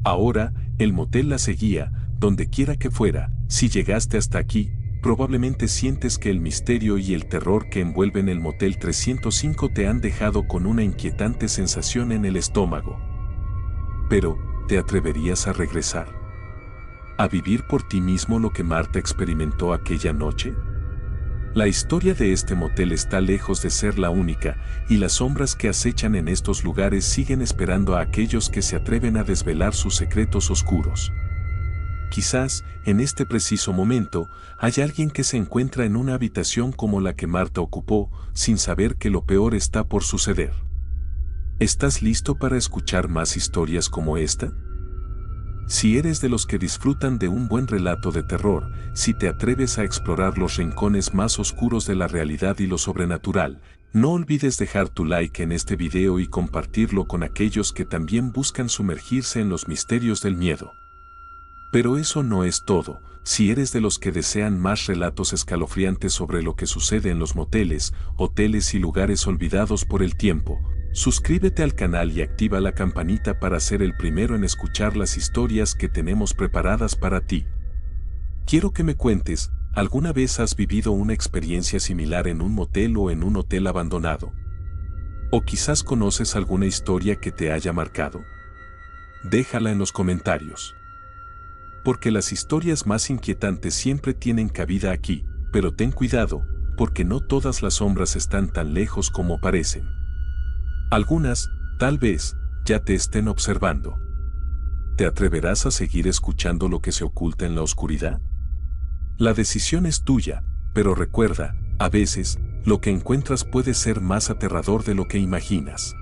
Ahora, el motel la seguía, donde quiera que fuera. Si llegaste hasta aquí, probablemente sientes que el misterio y el terror que envuelven el Motel 305 te han dejado con una inquietante sensación en el estómago. Pero, ¿te atreverías a regresar? ¿A vivir por ti mismo lo que Marta experimentó aquella noche? La historia de este motel está lejos de ser la única, y las sombras que acechan en estos lugares siguen esperando a aquellos que se atreven a desvelar sus secretos oscuros. Quizás, en este preciso momento, hay alguien que se encuentra en una habitación como la que Marta ocupó, sin saber que lo peor está por suceder. ¿Estás listo para escuchar más historias como esta? Si eres de los que disfrutan de un buen relato de terror, si te atreves a explorar los rincones más oscuros de la realidad y lo sobrenatural, no olvides dejar tu like en este video y compartirlo con aquellos que también buscan sumergirse en los misterios del miedo. Pero eso no es todo. Si eres de los que desean más relatos escalofriantes sobre lo que sucede en los moteles, hoteles y lugares olvidados por el tiempo, suscríbete al canal y activa la campanita para ser el primero en escuchar las historias que tenemos preparadas para ti. Quiero que me cuentes, ¿alguna vez has vivido una experiencia similar en un motel o en un hotel abandonado? ¿O quizás conoces alguna historia que te haya marcado? Déjala en los comentarios. Porque las historias más inquietantes siempre tienen cabida aquí, pero ten cuidado, porque no todas las sombras están tan lejos como parecen. Algunas, tal vez, ya te estén observando. ¿Te atreverás a seguir escuchando lo que se oculta en la oscuridad? La decisión es tuya, pero recuerda, a veces, lo que encuentras puede ser más aterrador de lo que imaginas.